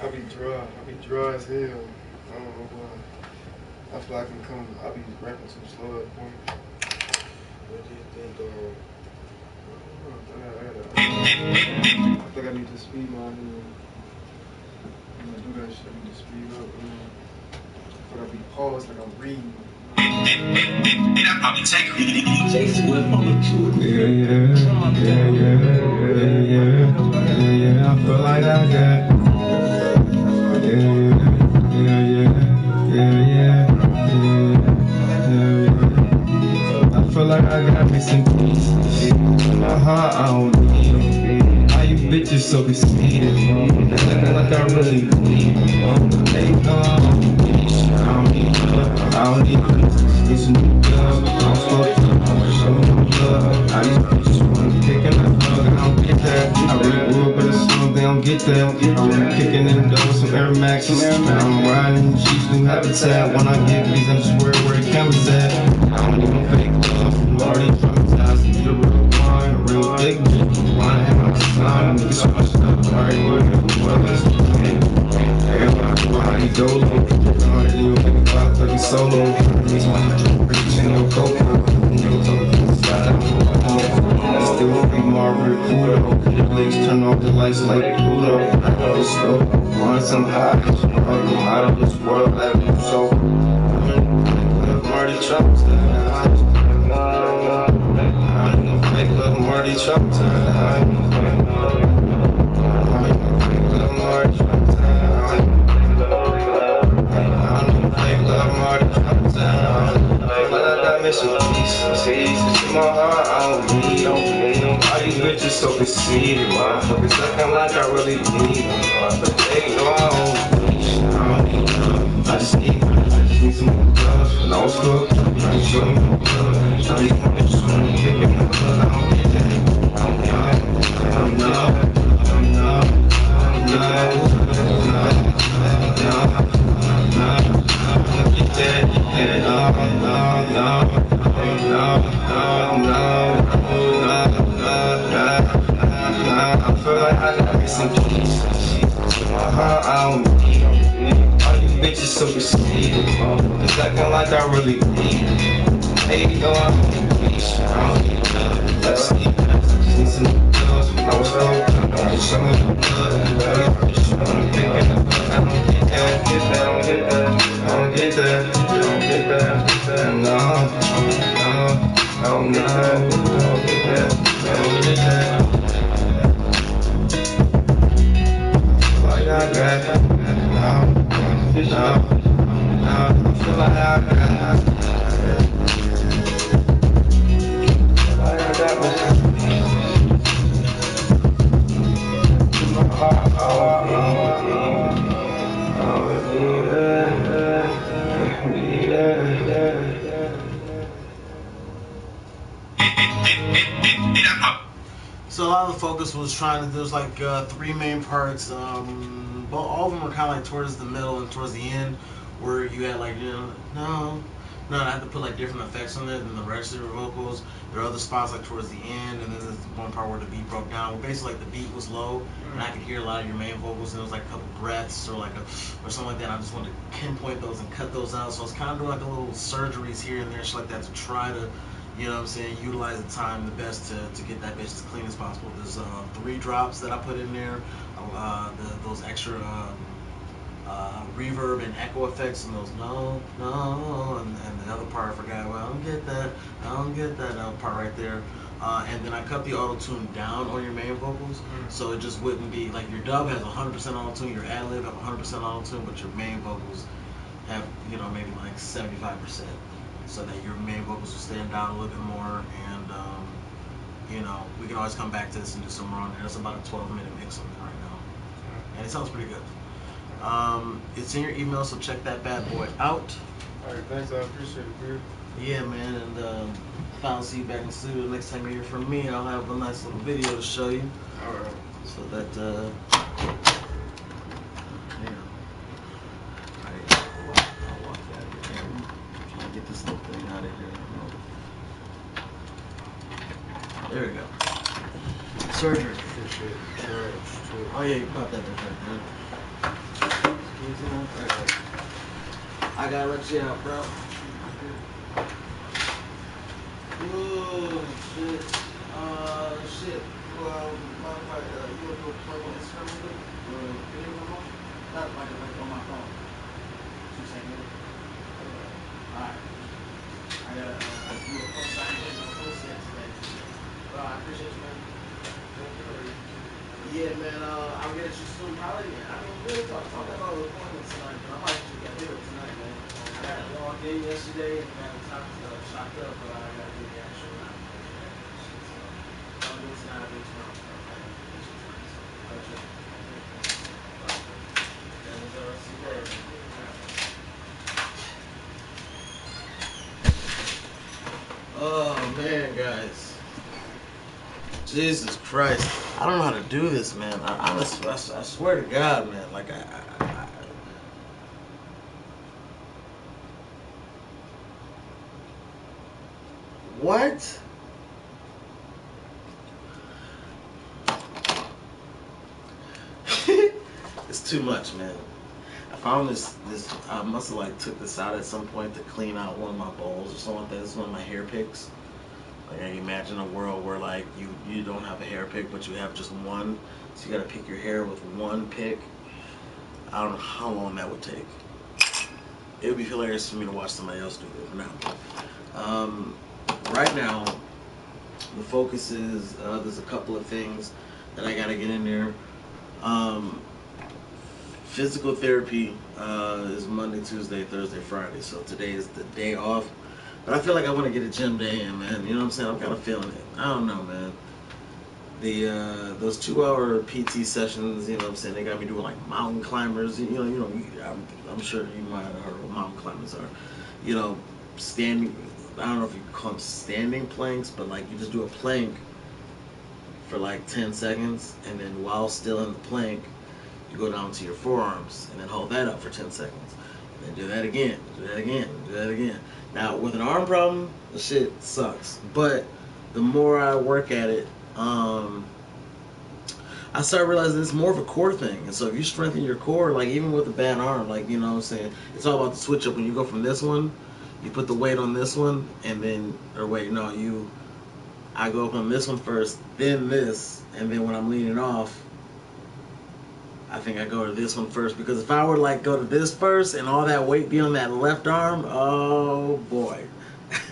I be dry as hell. I don't know why. I feel like I be rapping too slow at point. What do you think I think I need to speed my, when I do that shit, I need to speed up. But I be paused like I'm reading. That probably take her. Yeah, I feel like I got. I feel like I got missing pieces. My heart, I don't need them. How you bitches so conceited? Looking like I really need them. They know I don't need them. It's a new love. I'm fucked up. I'm showing them love. Now these bitches wanna pick and I hug. I don't get that. I really grew up in the slum. They don't get that. I really kicking in the door with some Air Maxes. Now I'm riding in Jeeps, new habitat. When I get these, I'm just where the cameras at. I don't even fake love. I'm already traumatized. Need a real one, a real big bitch. Wanna have my slime. Niggas switched up. Alright, what else? Everybody dolo. You think about 30 solo. These one preaching no coco. Still won't be Margaret Pluto. The legs turn off the lights like Pluto. I know the scope. Want some hot. Welcome out of this world. Let me show. Marty Trump. I know fake love Marty Trump. My heart, I don't need them. All these bitches so conceited, motherfuckers acting like I really need them, but they know I don't need them. I just need some love, and I was fucked up. I ain't showing no love. Now these bitches wanna kick it in the blood. I don't get that. No. just to receive. Cause acting like I really need. Hey, go out, let's see. Need some girls, I was low, I was showing the blood. I'm thinking of I don't get that, I don't get that, I don't get that, I don't get that, no, I don't get that, I don't get that, I don't get that. Like I got, no, I feel like I got. So a lot of the focus was trying to. There's like three main parts. Well, all of them were kind of like towards the middle and towards the end, where you had like no, I had to put like different effects on it than the rest of the vocals. There are other spots like towards the end, and then there's one part where the beat broke down. Well, basically, like the beat was low, and I could hear a lot of your main vocals, and there was like a couple breaths or like or something like that. I just wanted to pinpoint those and cut those out. So I was kind of doing like a little surgeries here and there, shit like that, to try to, you know what I'm saying, utilize the time the best to get that bitch as clean as possible. There's 3 drops that I put in there, those extra reverb and echo effects, and those no, and the other part I forgot. Well, I don't get that part right there. And then I cut the auto tune down on your main vocals, so it just wouldn't be like your dub has 100% auto tune, your ad lib have 100% auto tune, but your main vocals have maybe like 75%, so that your main vocals will stand out a little bit more. And we can always come back to this and do some more on there. It's about a 12-minute mix on there right now, and it sounds pretty good. It's in your email, so check that bad boy out. Alright, thanks, I appreciate it, dude. Yeah, man, and if I don't see you back in the studio next time you hear from me, I'll have a nice little video to show you. Alright. So that, I'll walk out of here. Try to get this little thing out of here. There we go. Surgery. Appreciate it. Oh yeah, you popped that bitch right there. I gotta let you out, bro. Oh, shit. Shit. Well, mind if you want to go plug on Instagram real quick? Video remote? Not like on my phone. 2 seconds. Alright. I gotta do a post. I ain't doing a post yet today. Well, I appreciate you, man. Yeah, man, I'll get at you soon. Probably, we'll talk about the appointments tonight, but I might actually get it tonight, man. I had a long day yesterday, and I was shocked up, but I got to do the actual night. So, I'll do it tonight, I'll do it tomorrow. Oh, man, guys. Jesus Christ. I don't know how to do this, man. I swear to God, man. Like, what? It's too much, man. I found this. I must have like took this out at some point to clean out one of my bowls or something like that. This is one of my hair picks. Like, I imagine a world where like you don't have a hair pick, but you have just one, so you gotta pick your hair with one pick. I don't know how long that would take. It would be hilarious for me to watch somebody else do it now. Right now, the focus is there's a couple of things that I gotta get in there. Physical therapy is Monday, Tuesday, Thursday, Friday. So today is the day off. But I feel like I want to get a gym day in, man. You know what I'm saying? I'm kind of feeling it. I don't know, man. Those 2-hour PT sessions, you know what I'm saying? They got me doing like mountain climbers. I'm sure you might have heard what mountain climbers are. Standing. I don't know if you call them standing planks, but like you just do a plank for like 10 seconds, and then while still in the plank, you go down to your forearms and then hold that up for 10 seconds. And then do that again, do that again, do that again. Now, with an arm problem, the shit sucks. But the more I work at it, I started realizing it's more of a core thing. And so if you strengthen your core, like even with a bad arm, like, you know what I'm saying, it's all about the switch up. When you go from this one, you put the weight on this one, and then, or wait, no, I go up on this one first, then this, and then when I'm leaning off, I think I go to this one first, because if I were to like go to this first and all that weight be on that left arm, oh boy,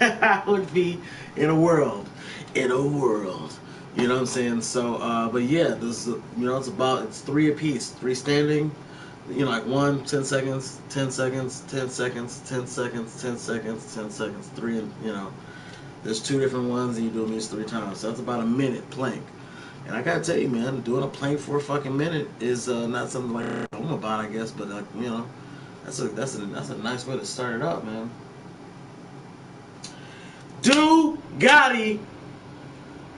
I would be in a world. You know what I'm saying? So, but yeah, this is, it's 3 apiece, 3 standing, like 1, 10 seconds, 10 seconds, 10 seconds, 10 seconds, 10 seconds, 10 seconds, 3, and there's 2 different ones, and you do them each 3 times. So that's about a minute plank. And I gotta tell you, man, doing a plank for a fucking minute is not something like I'm about, I guess, but like, that's a nice way to start it up, man. Do Gotti,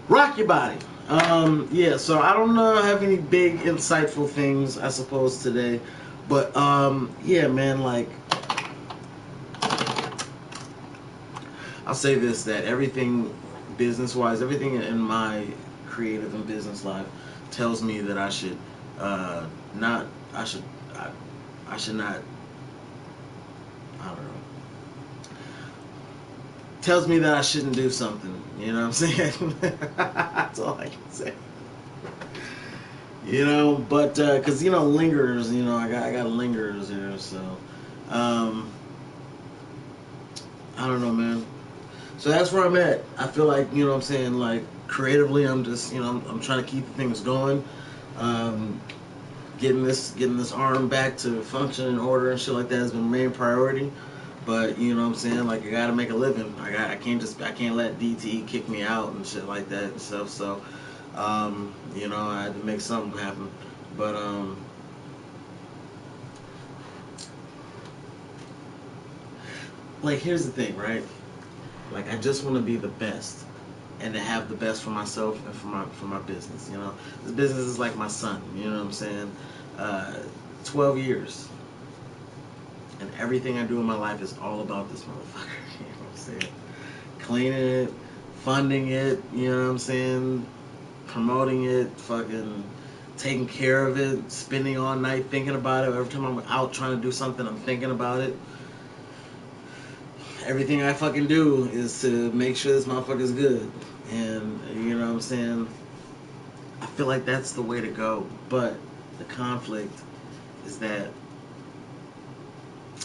rock your body. Yeah. So I don't have any big insightful things, I suppose, today, but yeah, man, like I'll say this: that everything business-wise, everything in my creative and business life tells me that I should not. I should not. I don't know. Tells me that I shouldn't do something. You know what I'm saying? That's all I can say. But because lingers. I got lingers here, so I don't know, man. So that's where I'm at. I feel like, what I'm saying, like creatively, I'm just, I'm trying to keep things going, getting this arm back to function and order and shit like that has been the main priority. But what I'm saying, like I gotta make a living. I can't let DTE kick me out and shit like that and stuff. So, I had to make something happen. But like here's the thing, right? Like I just want to be the best, and to have the best for myself and for my business. This business is like my son. You know what I'm saying? 12 years, and everything I do in my life is all about this motherfucker. You know what I'm saying? Cleaning it, funding it. You know what I'm saying? Promoting it, fucking taking care of it, spending all night thinking about it. Every time I'm out trying to do something, I'm thinking about it. Everything I fucking do is to make sure this motherfucker's good. And, you know what I'm saying? I feel like that's the way to go. But the conflict is that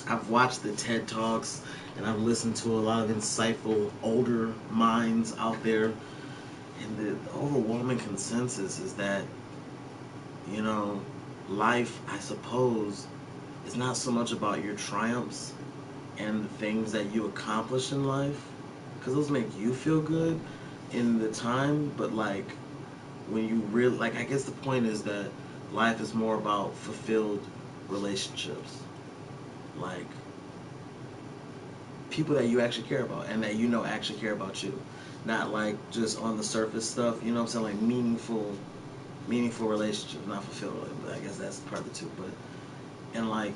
I've watched the TED Talks and I've listened to a lot of insightful older minds out there. And the overwhelming consensus is that, life, I suppose, is not so much about your triumphs and the things that you accomplish in life, because those make you feel good in the time, but like when you really, like, I guess the point is that life is more about fulfilled relationships, like people that you actually care about and that actually care about you, not like just on the surface stuff. You know what I'm saying? Like meaningful relationships, not fulfilled. But I guess that's part of the two. But and like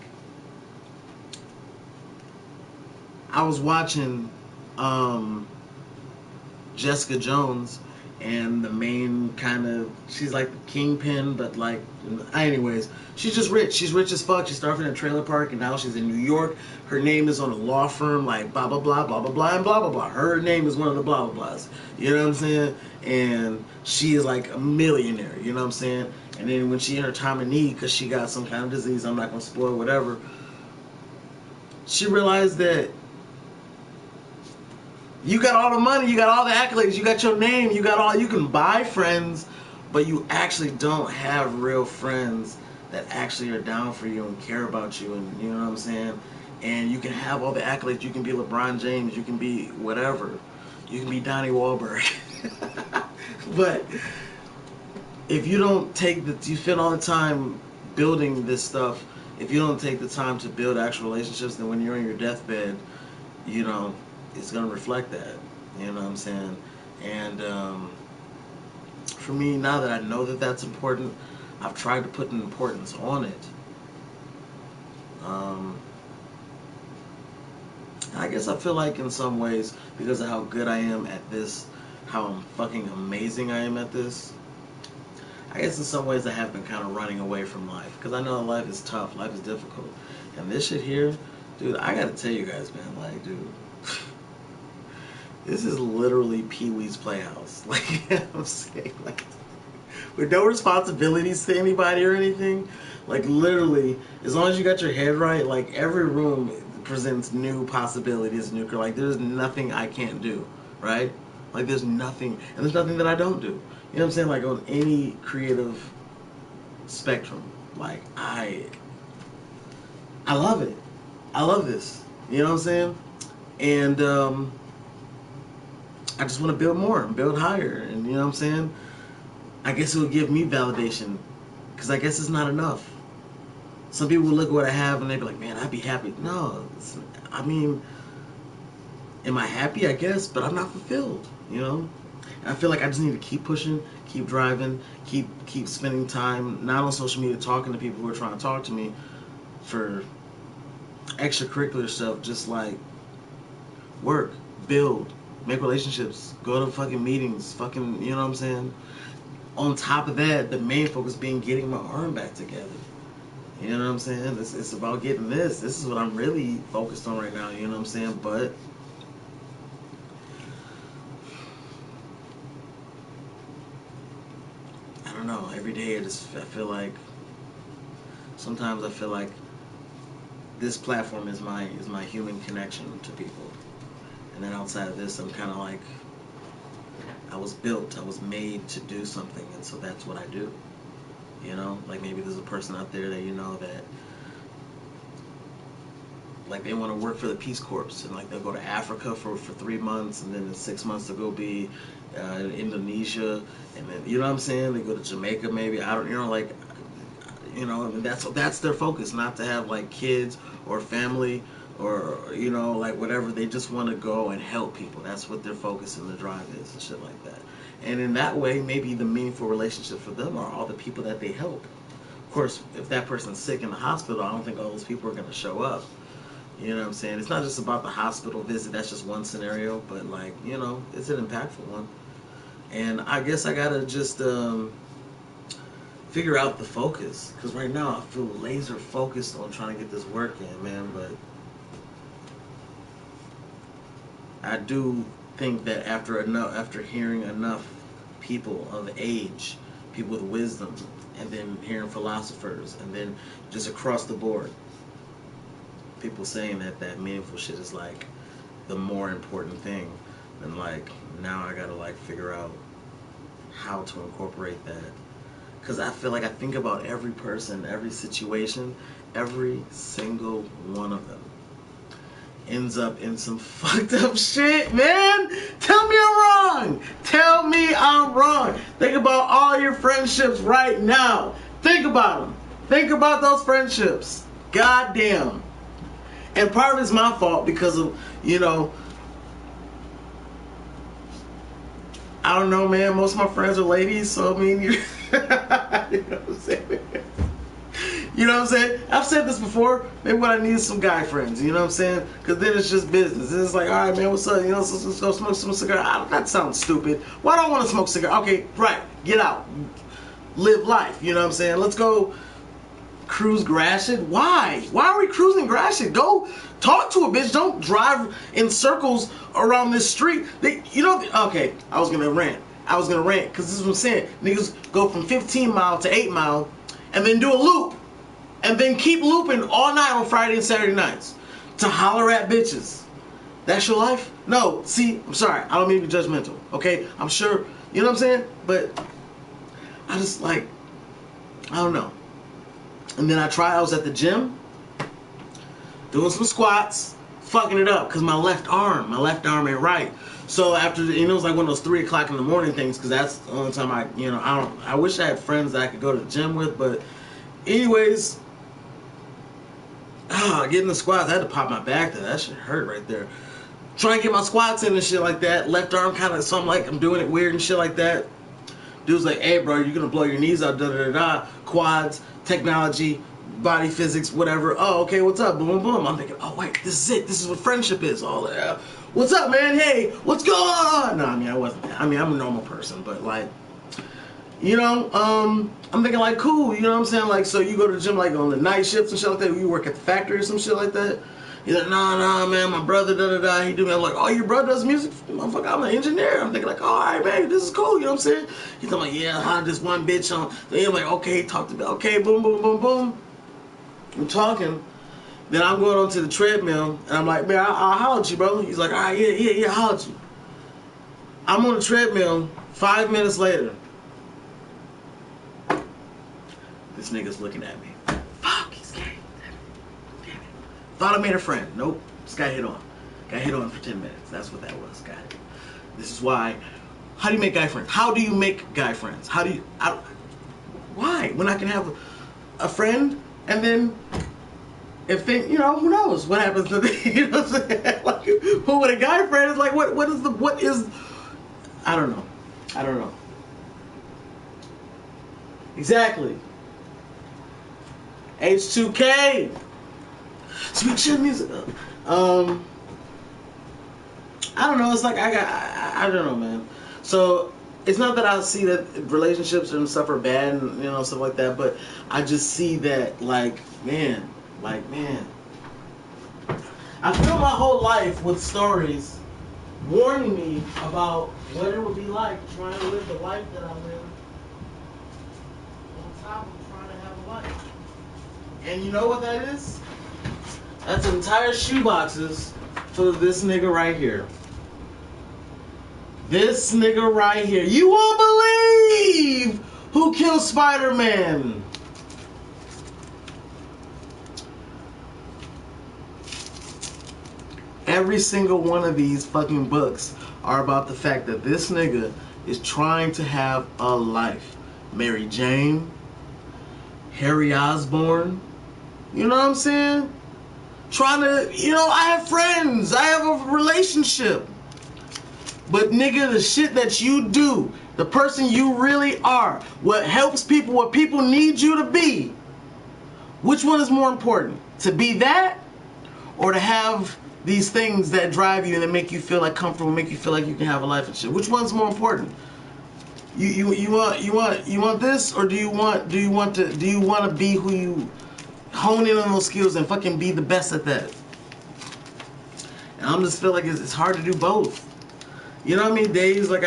I was watching Jessica Jones, and the main kind of, she's like the kingpin, but like, anyways, she's just rich. She's rich as fuck. She started in a trailer park, and now she's in New York. Her name is on a law firm, like blah blah blah blah blah blah and blah blah blah. Her name is one of the blah blah blahs. You know what I'm saying? And she is like a millionaire. You know what I'm saying? And then when she in her time of need, because she got some kind of disease, I'm not gonna spoil whatever. She realized that you got all the money, you got all the accolades, you got your name, you can buy friends, but you actually don't have real friends that actually are down for you and care about you, and you know what I'm saying? And you can have all the accolades, you can be LeBron James, you can be whatever, you can be Donnie Wahlberg. But if you don't you spend all the time building this stuff, if you don't take the time to build actual relationships, then when you're on your deathbed, it's going to reflect that, you know what I'm saying? And for me, now that I know that that's important, I've tried to put an importance on it. I guess I feel like in some ways, because of how good I am at this, how fucking amazing I am at this, I guess in some ways I have been kind of running away from life because I know life is tough, life is difficult, and this shit here, dude, I gotta tell you guys, man, like, dude, this is literally Pee-wee's Playhouse. Like, you know what I'm saying, like, with no responsibilities to anybody or anything. Like, literally, as long as you got your head right, like, every room presents new possibilities, like, there's nothing I can't do, right? Like, there's nothing, and there's nothing that I don't do. You know what I'm saying? Like, on any creative spectrum. Like, I love it. I love this. You know what I'm saying? And, I just want to build more, build higher, and you know what I'm saying? I guess it would give me validation, because I guess it's not enough. Some people will look at what I have and they be like, man, I'd be happy. No, I mean, am I happy? I guess, but I'm not fulfilled, you know? I feel like I just need to keep pushing, keep driving, keep spending time, not on social media, talking to people who are trying to talk to me for extracurricular stuff, just like work, build, make relationships, go to fucking meetings, fucking, you know what I'm saying? On top of that, the main focus being getting my arm back together. You know what I'm saying? It's about getting this. This is what I'm really focused on right now, you know what I'm saying? But I don't know. Every day I feel like, sometimes I feel like this platform is my human connection to people. And then outside of this, I'm kind of like, I was made to do something, and so that's what I do. You know, like maybe there's a person out there that you know that, like, they want to work for the Peace Corps, and like they'll go to Africa for 3 months, and then in 6 months they'll go be in Indonesia, and then, you know what I'm saying, they go to Jamaica maybe. I don't, you know, like, you know, I mean, that's their focus, not to have like kids or family or, you know, like whatever. They just want to go and help people. That's what their focus and the drive is and shit like that. And in that way, maybe the meaningful relationship for them are all the people that they help. Of course, if that person's sick in the hospital, I don't think all those people are going to show up. You know what I'm saying? It's not just about the hospital visit. That's just one scenario. But, like, you know, it's an impactful one. And I guess I got to just figure out the focus. Because right now I feel laser focused on trying to get this work in, man. But I do think that after hearing enough people of age, people with wisdom, and then hearing philosophers, and then just across the board, people saying that meaningful shit is like the more important thing, then like now I gotta like figure out how to incorporate that. Because I feel like I think about every person, every situation, every single one of them ends up in some fucked up shit, man. Tell me I'm wrong. Tell me I'm wrong. Think about all your friendships right now. Think about them. Think about those friendships. Goddamn. And part of it's my fault because of, you know, I don't know, man. Most of my friends are ladies, so I mean, you know what I'm saying? You know what I'm saying? I've said this before. Maybe when I need some guy friends, you know what I'm saying? Because then it's just business. It's like, all right, man, what's up? You know, let's go smoke some cigar. That sounds stupid. Why do I want to smoke cigar? Okay, right. Get out. Live life. You know what I'm saying? Let's go cruise Gratiot. Why? Why are we cruising Gratiot? Go talk to a bitch. Don't drive in circles around this street. You know, okay, I was going to rant. Because this is what I'm saying. Niggas go from 15 mile to 8 mile and then do a loop. And then keep looping all night on Friday and Saturday nights to holler at bitches. That's your life? No. See, I'm sorry. I don't mean to be judgmental. Okay? I'm sure, you know what I'm saying? But I just like, I don't know. And then I was at the gym doing some squats, fucking it up because my left arm ain't right. So after, you know, it was like one of those 3 o'clock in the morning things because that's the only time I wish I had friends that I could go to the gym with, but anyways, getting the squats, I had to pop my back there. That shit hurt right there. Trying to get my squats in and shit like that. Left arm kind of something like I'm doing it weird and shit like that. Dude's like, hey, bro, you're going to blow your knees out, da-da-da-da. Quads, technology, body physics, whatever. Oh, okay, what's up? Boom, boom, boom. I'm thinking, oh, wait, this is it. This is what friendship is. All that. What's up, man? Hey, what's going on? No, I mean, I wasn't. I mean, I'm a normal person, but, like, you know, I'm thinking like, cool, you know what I'm saying? Like, so you go to the gym like on the night shifts and shit like that. You work at the factory or some shit like that. He's like, nah, man, my brother, da-da-da, he do me. I'm like, oh, your brother does music? Motherfucker, I'm an engineer. I'm thinking like, all right, man, this is cool, you know what I'm saying? He's like, yeah, how this one bitch on. Then I'm like, okay, talk to me. Okay, boom, boom, boom, boom. I'm talking. Then I'm going onto the treadmill, and I'm like, man, I'll holler at you, bro. He's like, all right, yeah, holler at you. I'm on the treadmill, 5 minutes later. This nigga's looking at me. Fuck, he's gay. Damn it. Thought I made a friend. Nope. Just got hit on. Got hit on for 10 minutes. That's what that was. Got it. This is why. How do you make guy friends? How do you make guy friends? How do you... why? When I can have a friend, and then... if they, you know, who knows what happens to them? You know what I'm saying? Like, but with a guy friend, it's like, what is... I don't know. Exactly. H2K. Sweet shit music. I don't know. It's like I don't know, man. So it's not that I see that relationships and stuff are bad and, you know, stuff like that, but I just see that man. I feel my whole life with stories warning me about what it would be like trying to live the life that I live on top of trying to have a life. And you know what that is? That's entire shoeboxes for this nigga right here. This nigga right here. You won't believe who killed Spider-Man. Every single one of these fucking books are about the fact that this nigga is trying to have a life. Mary Jane, Harry Osborn, you know what I'm saying? Trying to, you know, I have friends, I have a relationship. But nigga, the shit that you do, the person you really are, what helps people, what people need you to be, which one is more important? To be that, or to have these things that drive you and that make you feel like comfortable, make you feel like you can have a life and shit? Which one's more important? You want this, or do you want to be who you hone in on those skills and fucking be the best at that? And I'm just feel like it's hard to do both. You know what I mean? Days like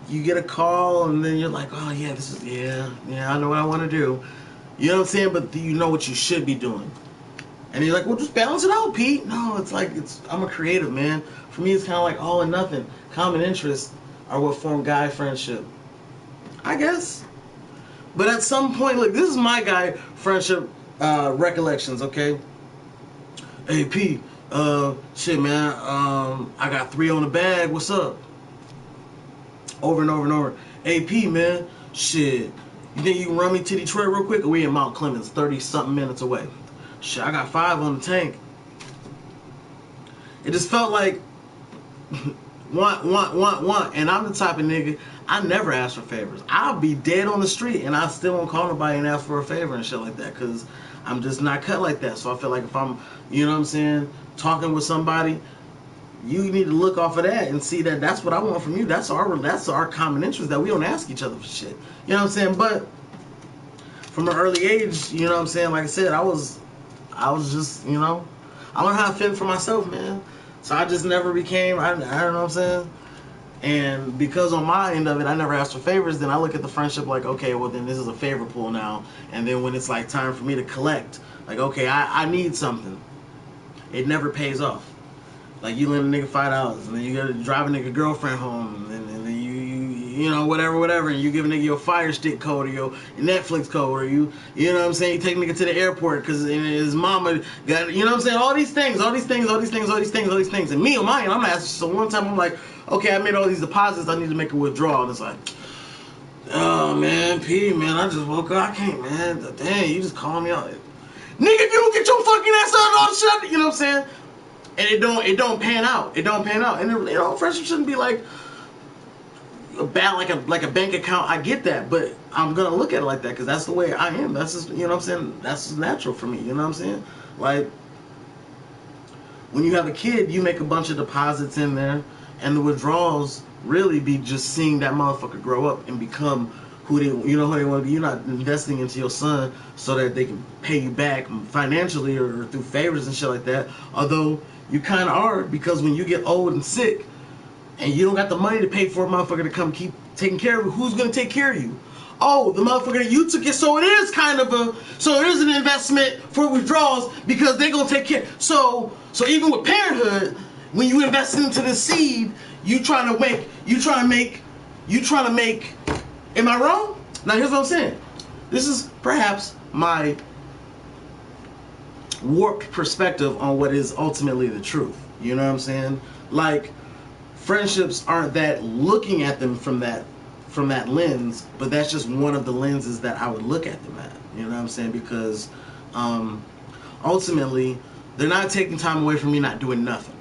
you get a call and then you're like, oh yeah, this is I know what I want to do. You know what I'm saying? But you know what you should be doing. And you're like, well, just balance it out, Pete. No, I'm a creative, man. For me, it's kind of like all or nothing. Common interests are what form guy friendship, I guess. But at some point, look, this is my guy friendship recollections, okay? Hey, Pete, shit, man, I got 3 on the bag. What's up? Over and over and over. Hey, Pete, man, shit. You think you can run me to Detroit real quick? Or we in Mount Clemens, 30-something minutes away. Shit, I got 5 on the tank. It just felt like want. And I'm the type of nigga, I never ask for favors. I'll be dead on the street and I still won't call nobody and ask for a favor and shit like that, because I'm just not cut like that. So I feel like if I'm, you know what I'm saying, talking with somebody, you need to look off of that and see that that's what I want from you. That's our common interest, that we don't ask each other for shit. You know what I'm saying? But from an early age, you know what I'm saying, like I said, I was just, you know, I learned how to fend for myself, man. So I just never became, I don't know what I'm saying? And because on my end of it, I never asked for favors, then I look at the friendship like, okay, well then this is a favor pool now. And then when it's like time for me to collect, like, okay, I need something. It never pays off. Like, you lend a nigga $5, and then you gotta drive a nigga girlfriend home, and then you know, whatever, and you give a nigga your Fire Stick code or your Netflix code, or you know what I'm saying, you take a nigga to the airport because his mama got, you know what I'm saying, all these things. And me on my end, I'm asking, so one time I'm like, okay, I made all these deposits, I need to make a withdrawal, and it's like, oh man, P, man, I just woke up, I can't, man, dang, you just call me out. Nigga, if you don't get your fucking ass out of all shit, you know what I'm saying? And it don't pan out. It don't pan out. And you know, friendship shouldn't be like bad like a bank account. I get that, but I'm gonna look at it like that because that's the way I am. That's just, you know what I'm saying, that's just natural for me. You know what I'm saying? Like, when you have a kid, you make a bunch of deposits in there. And the withdrawals really be just seeing that motherfucker grow up and become who they want to be. You're not investing into your son so that they can pay you back financially or through favors and shit like that. Although you kind of are, because when you get old and sick and you don't got the money to pay for a motherfucker to come keep taking care of you, who's going to take care of you? Oh, the motherfucker that you took it. So it is kind of so it is an investment for withdrawals because they're going to take care. So even with parenthood, when you invest into the seed, you trying to make, am I wrong? Now here's what I'm saying. This is perhaps my warped perspective on what is ultimately the truth. You know what I'm saying? Like, friendships aren't that looking at them from that lens, but that's just one of the lenses that I would look at them at. You know what I'm saying? Because ultimately, they're not taking time away from me not doing nothing.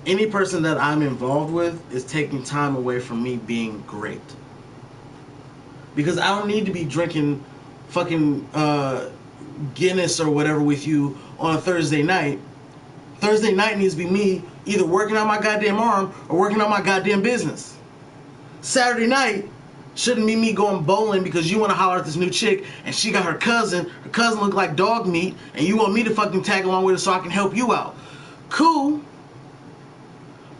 Any person that I'm involved with is taking time away from me being great. Because I don't need to be drinking fucking Guinness or whatever with you on a Thursday night. Thursday night needs to be me either working on my goddamn arm or working on my goddamn business. Saturday night shouldn't be me going bowling because you want to holler at this new chick and she got her cousin look like dog meat and you want me to fucking tag along with her so I can help you out. Cool.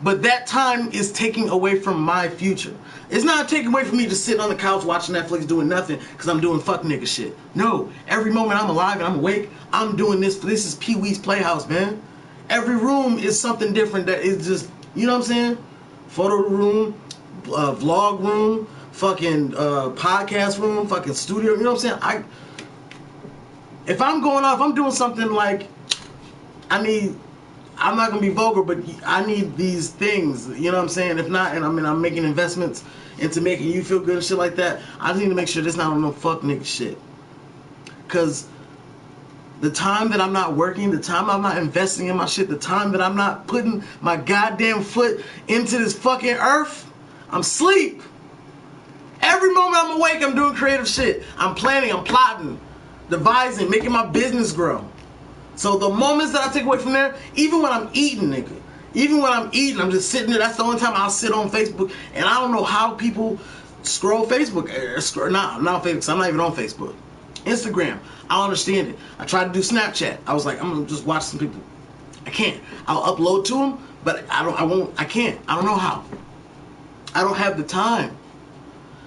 But that time is taking away from my future. It's not taking away from me just sitting on the couch watching Netflix doing nothing because I'm doing fuck nigga shit. No, every moment I'm alive and I'm awake, I'm doing this. This is Pee-wee's Playhouse, man. Every room is something different that is just, you know what I'm saying? Photo room, vlog room, fucking podcast room, fucking studio, you know what I'm saying? If I'm going off, I'm doing something like, I'm not gonna be vulgar, but I need these things, you know what I'm saying? If not, and I'm making investments into making you feel good and shit like that, I just need to make sure this not on no fuck nigga shit. Cause the time that I'm not working, the time I'm not investing in my shit, the time that I'm not putting my goddamn foot into this fucking earth, I'm asleep. Every moment I'm awake, I'm doing creative shit. I'm planning, I'm plotting, devising, making my business grow. So the moments that I take away from there, even when I'm eating, nigga, even when I'm eating, I'm just sitting there. That's the only time I'll sit on Facebook. And I don't know how people scroll Facebook. Not Facebook, because I'm not even on Facebook. Instagram, I don't understand it. I tried to do Snapchat. I was like, I'm gonna just watch some people. I can't. I'll upload to them, but I can't. I don't know how. I don't have the time.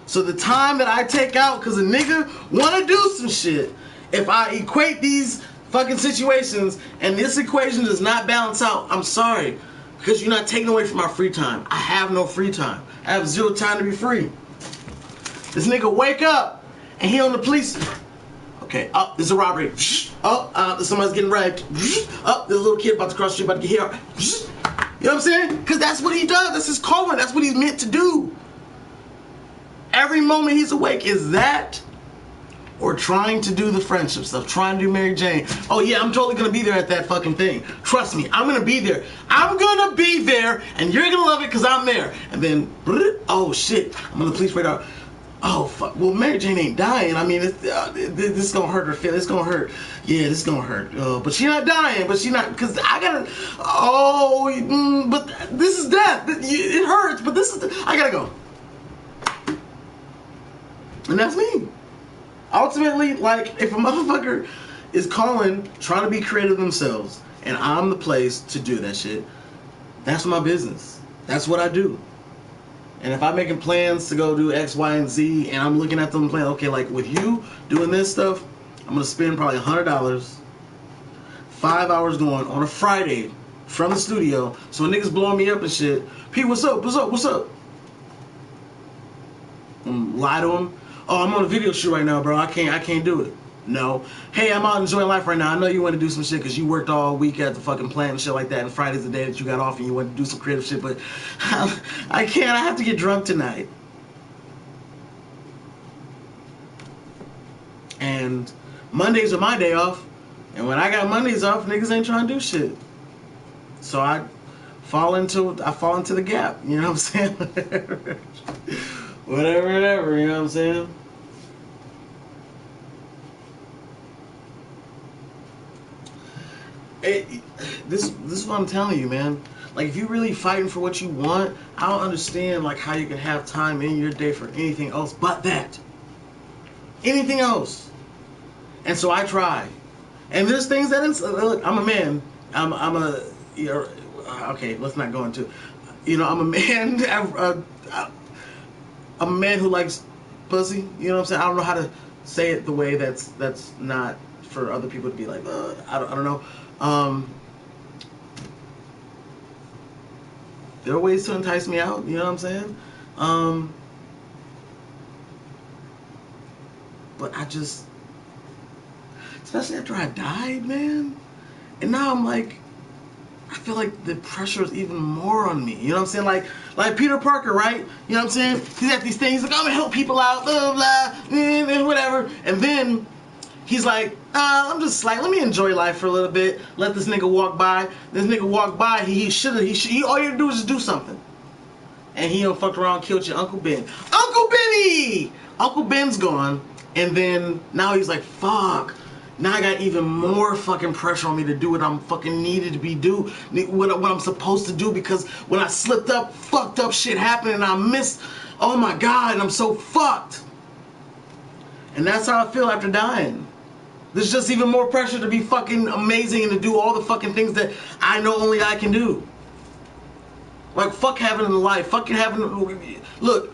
So the time that I take out because a nigga wanna do some shit, if I equate these fucking situations and this equation does not balance out, I'm sorry, because you're not taking away from my free time. I have no free time. I have zero time to be free. This nigga wake up and he on the police. Okay, oh, there's a robbery. Oh, somebody's getting raped. Oh, there's a little kid about to cross the street, about to get here. You know what I'm saying? Because that's what he does. That's his calling. That's what he's meant to do. Every moment he's awake is that, or trying to do the friendship stuff, trying to do Mary Jane. Oh yeah, I'm totally gonna be there at that fucking thing. Trust me, I'm gonna be there. I'm gonna be there, and you're gonna love it because I'm there. And then, oh shit, I'm on the police radar. Oh fuck, well Mary Jane ain't dying. I mean, this is gonna hurt her feelings. It's gonna hurt. Yeah, this is gonna hurt. But she's not dying. But she not, because I gotta. Oh, but this is death. It hurts. But this is. I gotta go. And that's me. Ultimately, like, if a motherfucker is calling, trying to be creative themselves, and I'm the place to do that shit, that's my business. That's what I do. And if I'm making plans to go do X, Y, and Z, and I'm looking at them playing, okay, like with you doing this stuff, I'm gonna spend probably $100, 5 hours going on a Friday from the studio. So when niggas blowing me up and shit, P, what's up? What's up? What's up? Lie to them. Oh, I'm on a video shoot right now, bro. I can't do it. No. Hey, I'm out enjoying life right now. I know you want to do some shit because you worked all week at the fucking plant and shit like that, and Friday's the day that you got off and you want to do some creative shit, but I can't. I have to get drunk tonight. And Mondays are my day off, and when I got Mondays off, niggas ain't trying to do shit. So I fall into the gap. You know what I'm saying? Whatever, you know what I'm saying? This is what I'm telling you, man. Like, if you're really fighting for what you want, I don't understand, like, how you can have time in your day for anything else but that. Anything else. And so I try. And there's things that, look, I'm a man. I'm a, you know, okay, let's not go into, you know, I'm a man. I'm a man who likes pussy. You know what I'm saying? I don't know how to say it the way that's not for other people to be like, I don't know. There are ways to entice me out. You know what I'm saying? But I just, especially after I died, man. And now I'm like, I feel like the pressure is even more on me. You know what I'm saying? Like Peter Parker, right? You know what I'm saying? He's at these things, like, I'm gonna help people out, blah, blah, and whatever. And then he's like, I'm just like, let me enjoy life for a little bit. Let this nigga walk by. This nigga walk by, he all you had to do is just do something. And he fucked around and killed your Uncle Ben. Uncle Benny! Uncle Ben's gone. And then now he's like, fuck. Now I got even more fucking pressure on me to do what I'm fucking needed to be what I'm supposed to do, because when I slipped up, fucked up shit happened and I missed, oh my God, and I'm so fucked. And that's how I feel after dying. There's just even more pressure to be fucking amazing and to do all the fucking things that I know only I can do. Like, fuck having a life, fucking having, look,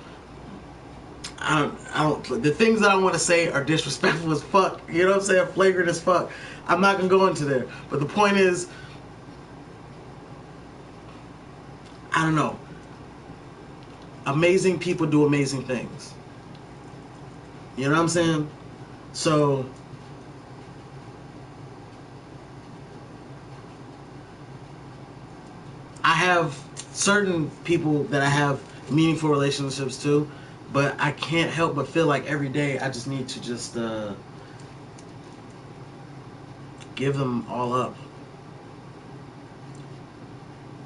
I don't, the things that I want to say are disrespectful as fuck, you know what I'm saying, flagrant as fuck. I'm not going to go into there, but the point is, I don't know, amazing people do amazing things, you know what I'm saying, so, I have certain people that I have meaningful relationships to, but I can't help but feel like every day I just need to just give them all up.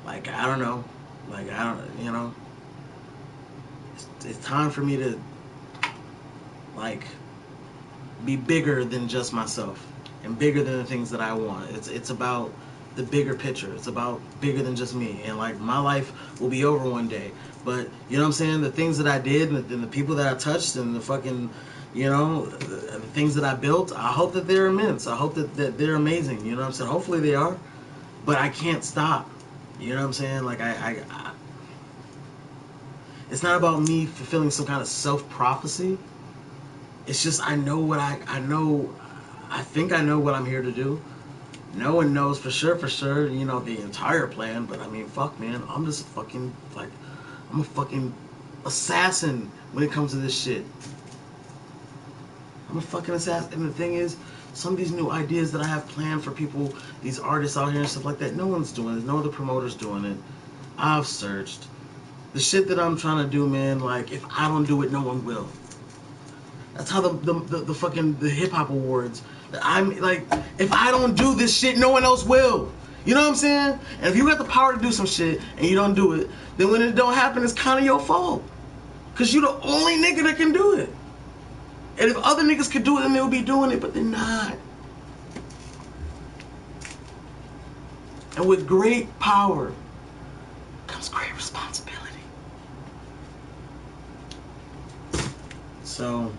Like, I don't know. Like, I don't, you know. It's time for me to, like, be bigger than just myself and bigger than the things that I want. It's about the bigger picture. It's about bigger than just me. And, like, my life will be over one day. But, you know what I'm saying? The things that I did and the people that I touched and the fucking, you know, the things that I built, I hope that they're immense. I hope that they're amazing. You know what I'm saying? Hopefully they are. But I can't stop. You know what I'm saying? Like, I it's not about me fulfilling some kind of self-prophecy. It's just I know what I know. I think I know what I'm here to do. No one knows for sure, you know, the entire plan. But, I mean, fuck, man. I'm just fucking, like, I'm a fucking assassin when it comes to this shit. I'm a fucking assassin. And the thing is, some of these new ideas that I have planned for people, these artists out here and stuff like that, no one's doing it. No other promoter's doing it. I've searched. The shit that I'm trying to do, man, like, if I don't do it, no one will. That's how the fucking the hip hop awards. I'm like, if I don't do this shit, no one else will. You know what I'm saying? And if you got the power to do some shit and you don't do it, then when it don't happen, it's kind of your fault. Because you're the only nigga that can do it. And if other niggas could do it, then they'll be doing it, but they're not. And with great power comes great responsibility. So,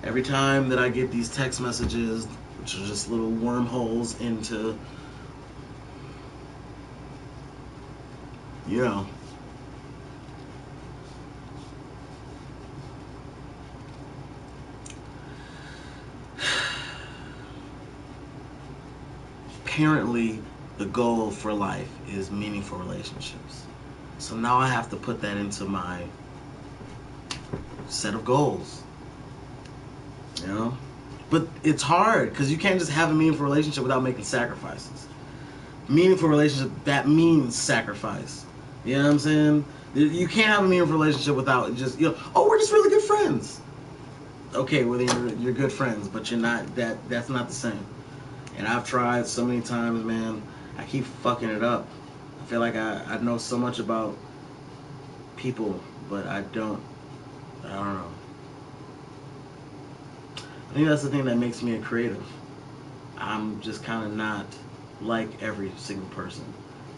every time that I get these text messages, which are just little wormholes into, you know, apparently the goal for life is meaningful relationships. So now I have to put that into my set of goals. You know? But it's hard because you can't just have a meaningful relationship without making sacrifices. Meaningful relationship, that means sacrifice. You know what I'm saying? You can't have a meaningful relationship without just, you know, oh, we're just really good friends. Okay, well then you're good friends, but you're not, that's not the same. And I've tried so many times, man. I keep fucking it up. I feel like I know so much about people, but I don't know. I think that's the thing that makes me a creative. I'm just kind of not like every single person.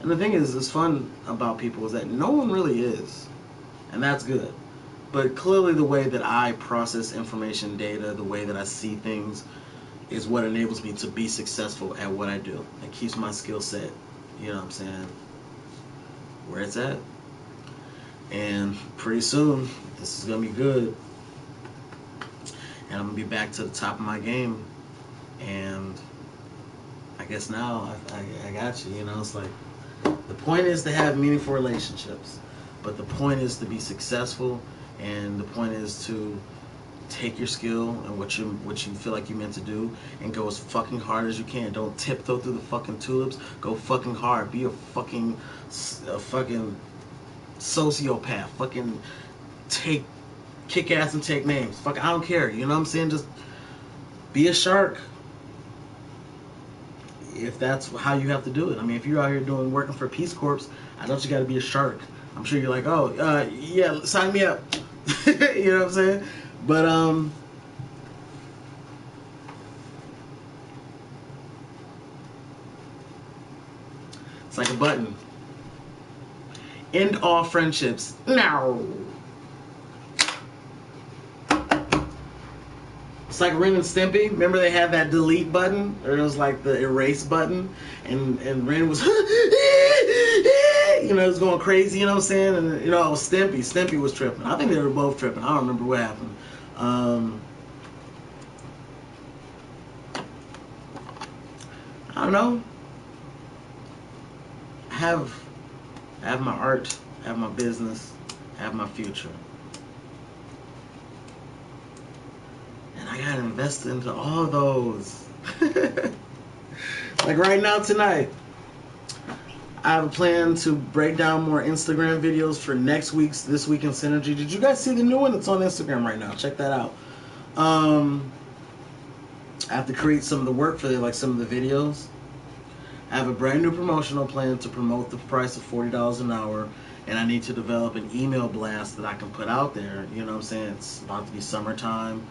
And the thing is fun about people is that no one really is. And that's good. But clearly the way that I process information, data, the way that I see things is what enables me to be successful at what I do. It keeps my skill set, you know what I'm saying, where it's at. And pretty soon, this is going to be good. And I'm going to be back to the top of my game. And I guess now I got you, you know. It's like, the point is to have meaningful relationships. But the point is to be successful. And the point is to take your skill and what you feel like you're meant to do and go as fucking hard as you can. Don't tiptoe through the fucking tulips. Go fucking hard. Be a fucking sociopath. Fucking kick ass and take names. Fuck, I don't care. You know what I'm saying? Just be a shark. If that's how you have to do it. I mean, if you're out here working for Peace Corps, I know you got to be a shark. I'm sure you're like, oh, yeah, sign me up. You know what I'm saying? But it's like a button. End all friendships now. It's like Ren and Stimpy. Remember they had that delete button, or it was like the erase button, and Ren was, you know, it was going crazy. You know what I'm saying? And you know, it was Stimpy. Stimpy was tripping. I think they were both tripping. I don't remember what happened. I don't know. I have my art, I have my business, I have my future. And I gotta invest into all those. Like right now tonight, I have a plan to break down more Instagram videos for this week in Synergy. Did you guys see the new one? It's on Instagram right now. Check that out. I have to create some of the work for some of the videos. I have a brand new promotional plan to promote the price of $40 an hour, and I need to develop an email blast that I can put out there. You know what I'm saying? It's about to be summertime.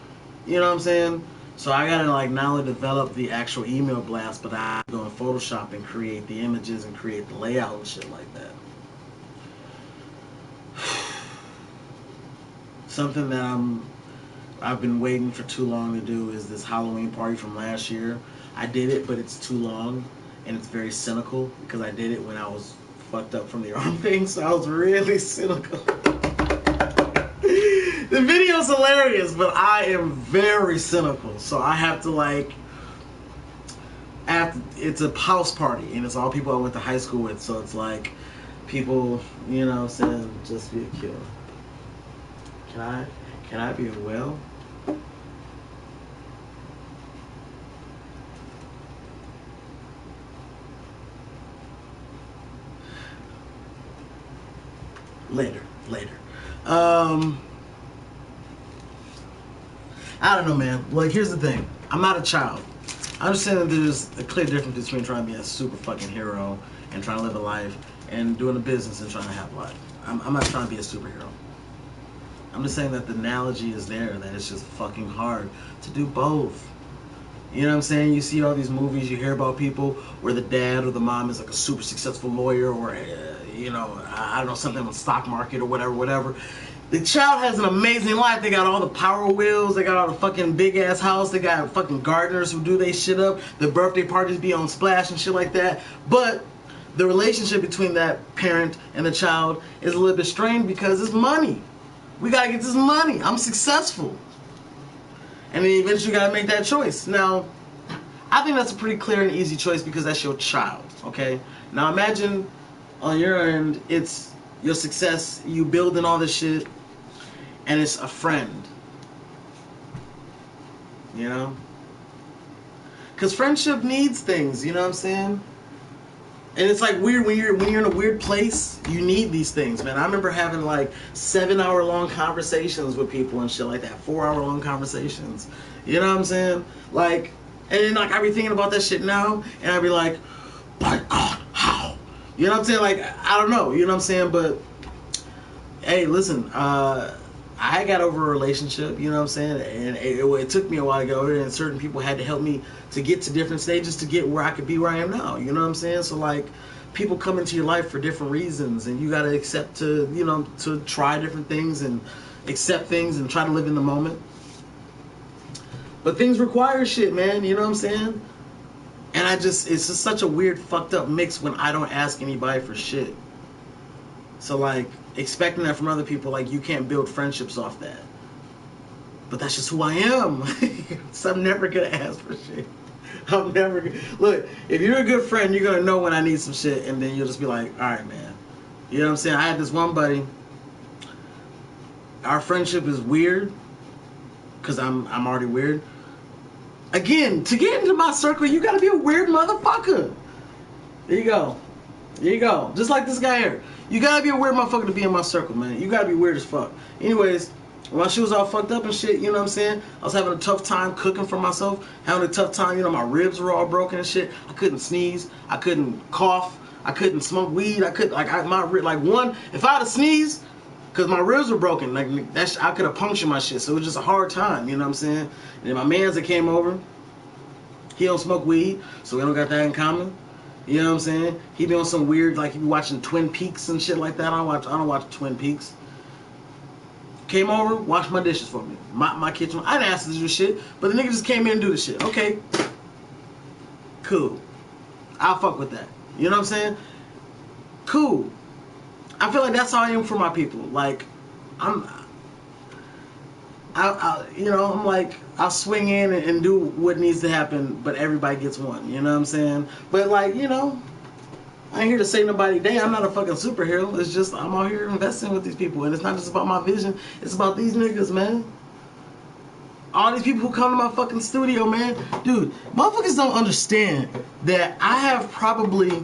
You know what I'm saying? So I gotta not only develop the actual email blast, but I have to go in Photoshop and create the images and create the layout and shit like that. Something that I've been waiting for too long to do is this Halloween party from last year. I did it, but it's too long, and it's very cynical because I did it when I was fucked up from the arm thing, so I was really cynical. The video's hilarious, but I am very cynical, so I have to it's a house party, and it's all people I went to high school with, so it's like people, you know what I'm saying, just be a killer. Can I be a whale? Later. I don't know, man. Like, here's the thing. I'm not a child. I understand that there's a clear difference between trying to be a super fucking hero and trying to live a life and doing a business and trying to have life. I'm not trying to be a superhero. I'm just saying that the analogy is there, that it's just fucking hard to do both. You know what I'm saying? You see all these movies, you hear about people where the dad or the mom is like a super successful lawyer or, you know, I don't know, something on the stock market or whatever. The child has an amazing life. They got all the power wheels. They got all the fucking big ass house. They got fucking gardeners who do they shit up. The birthday parties be on Splash and shit like that. But the relationship between that parent and the child is a little bit strained because it's money. We gotta get this money. I'm successful. And then eventually you gotta make that choice. Now, I think that's a pretty clear and easy choice because that's your child, okay? Now imagine on your end, it's your success, you building all this shit, and it's a friend. You know? Because friendship needs things, you know what I'm saying? And it's like weird when you're in a weird place, you need these things, man. I remember having 7-hour-long conversations with people and shit like that, 4-hour-long conversations. You know what I'm saying? And then I'd be thinking about that shit now, and I'd be like, my God, how? You know what I'm saying? I don't know, you know what I'm saying? But hey, listen, I got over a relationship, you know what I'm saying? And it took me a while to get over it, and certain people had to help me to get to different stages to get where I could be where I am now, you know what I'm saying? So, like, people come into your life for different reasons, and you got to accept to, you know, to try different things and accept things and try to live in the moment. But things require shit, man, you know what I'm saying? And it's just such a weird, fucked up mix when I don't ask anybody for shit. So, like, expecting that from other people, like, you can't build friendships off that. But that's just who I am. So I'm never gonna ask for shit. I'm never gonna... Look, if you're a good friend, you're gonna know when I need some shit, and then you'll just be like, alright, man. You know what I'm saying? I had this one buddy. Our friendship is weird, because I'm already weird. Again, to get into my circle, you gotta be a weird motherfucker. There you go. There you go. Just like this guy here. You gotta be a weird motherfucker to be in my circle, man. You gotta be weird as fuck. Anyways, when my shit was all fucked up and shit, you know what I'm saying? I was having a tough time cooking for myself. Having a tough time, you know, my ribs were all broken and shit. I couldn't sneeze. I couldn't cough. I couldn't smoke weed. I couldn't, like, if I had to sneeze, because my ribs were broken, like, I could have punctured my shit. So it was just a hard time, you know what I'm saying? And then my mans that came over, he don't smoke weed, so we don't got that in common. You know what I'm saying? He be on some weird, like, he be watching Twin Peaks and shit like that. I don't watch Twin Peaks. Came over, washed my dishes for me. My kitchen. I didn't ask to do shit, but the nigga just came in and do the shit. Okay. Cool. I'll fuck with that. You know what I'm saying? Cool. I feel like that's how I am for my people. Like, I'm like, I'll swing in and do what needs to happen, but everybody gets one, you know what I'm saying? But, like, you know, I ain't here to save nobody day. I'm not a fucking superhero. It's just, I'm out here investing with these people, and it's not just about my vision. It's about these niggas, man. All these people who come to my fucking studio, man. Dude, motherfuckers don't understand that I have probably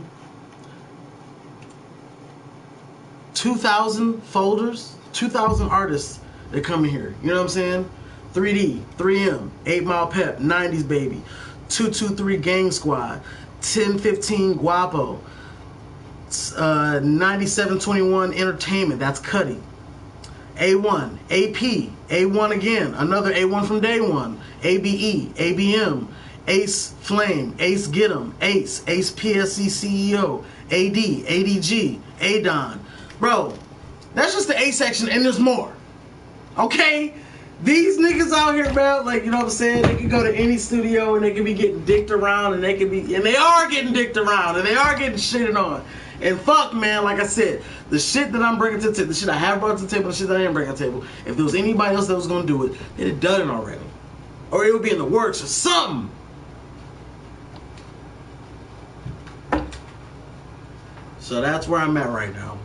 2,000 folders, 2,000 artists that come in here. You know what I'm saying? 3D, 3M, 8 Mile Pep, 90s Baby, 223 Gang Squad, 1015 Guapo, 9721 Entertainment, that's Cuddy, A1, AP, A1 again, another A1 from day one, ABE, ABM, Ace Flame, Ace Get 'em, Ace PSC CEO, AD, ADG, ADON. Bro, that's just the A section, and there's more. Okay? These niggas out here, bro, like, you know what I'm saying? They can go to any studio and they can be getting dicked around, and they are getting dicked around, and they are getting shitted on. And fuck, man, like I said, the shit that I'm bringing to the table, the shit I have brought to the table, the shit that I ain't bringing to the table, if there was anybody else that was gonna do it, they'd have done it already. Or it would be in the works or something. So that's where I'm at right now.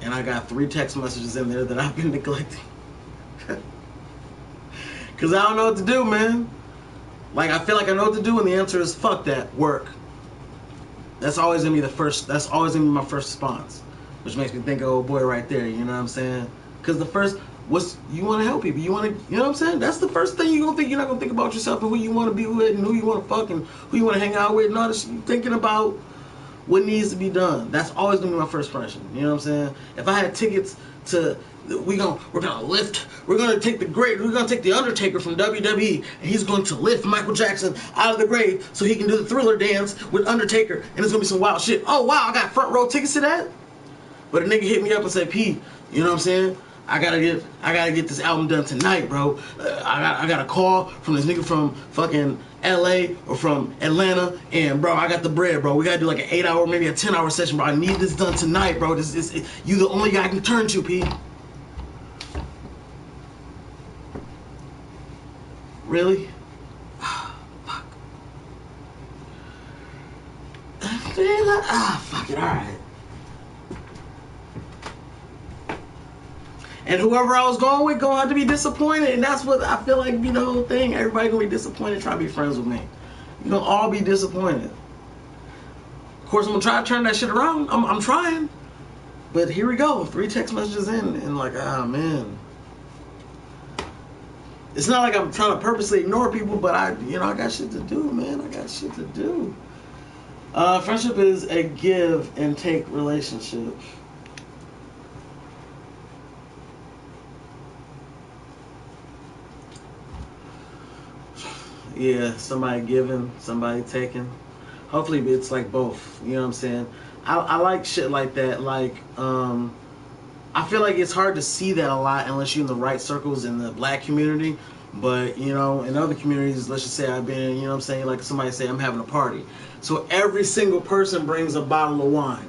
And I got 3 text messages in there that I've been neglecting. Because I don't know what to do, man. Like, I feel like I know what to do, and the answer is fuck that, work. That's always gonna be that's always gonna be my first response. Which makes me think of old boy right there, you know what I'm saying? Because the first, you want to help people. You know what I'm saying? That's the first thing you're gonna think. You're not gonna think about yourself and who you want to be with and who you want to fuck and who you want to hang out with and all this shit. You're thinking about what needs to be done. That's always gonna be my first impression. You know what I'm saying? If I had tickets to, we're gonna lift. We're gonna take the Undertaker from WWE, and he's going to lift Michael Jackson out of the grave so he can do the Thriller dance with Undertaker, and it's gonna be some wild shit. Oh wow, I got front row tickets to that. But a nigga hit me up and said, P, you know what I'm saying? I gotta get this album done tonight, bro. I got a call from this nigga from fucking LA or from Atlanta, and bro, I got the bread, bro. We gotta do like an 8-hour, maybe a 10-hour session, bro. I need this done tonight, bro. You the only guy I can turn to, P. Really? Fuck. Fuck it, alright. And whoever I was going with gonna have to be disappointed, and that's what I feel like be the whole thing. Everybody gonna be disappointed trying to be friends with me. You gonna all be disappointed. Of course, I'm gonna try to turn that shit around. I'm trying. But here we go, 3 text messages in, and like, ah, man. It's not like I'm trying to purposely ignore people, but I got shit to do, man. I got shit to do. Friendship is a give and take relationship. Yeah, somebody giving, somebody taking. Hopefully it's like both. You know what I'm saying? I like shit like that. Like, I feel like it's hard to see that a lot unless you're in the right circles in the black community. But, you know, in other communities, let's just say I've been, you know what I'm saying, like somebody say I'm having a party. So every single person brings a bottle of wine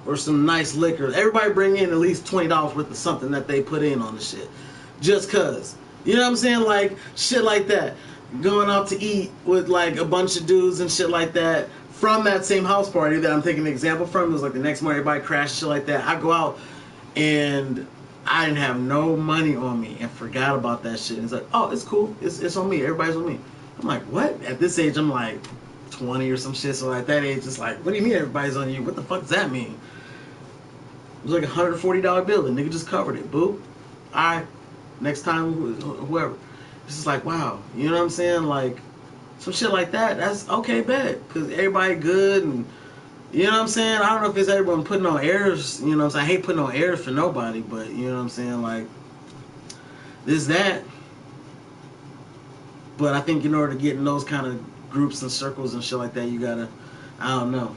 or some nice liquor. Everybody bring in at least $20 worth of something that they put in on the shit. Just cause. You know what I'm saying? Like, shit like that. Going out to eat with like a bunch of dudes and shit like that from that same house party that I'm taking an example from. It was like the next morning everybody crashed, shit like that. I go out and I didn't have no money on me and forgot about that shit. And it's like, oh, it's cool. It's on me. Everybody's on me. I'm like, what? At this age, I'm like 20 or some shit. So at that age, it's like, what do you mean everybody's on you? What the fuck does that mean? It was like a $140 bill. The nigga just covered it. Boop. All right. Next time, whoever. It's just like, wow. You know what I'm saying? Like, some shit like that. That's okay, bet. Because everybody good and, you know what I'm saying? I don't know if it's everyone putting on airs. You know what I'm saying? I hate putting on airs for nobody. But, you know what I'm saying? Like, this, that. But I think in order to get in those kind of groups and circles and shit like that, you gotta, I don't know.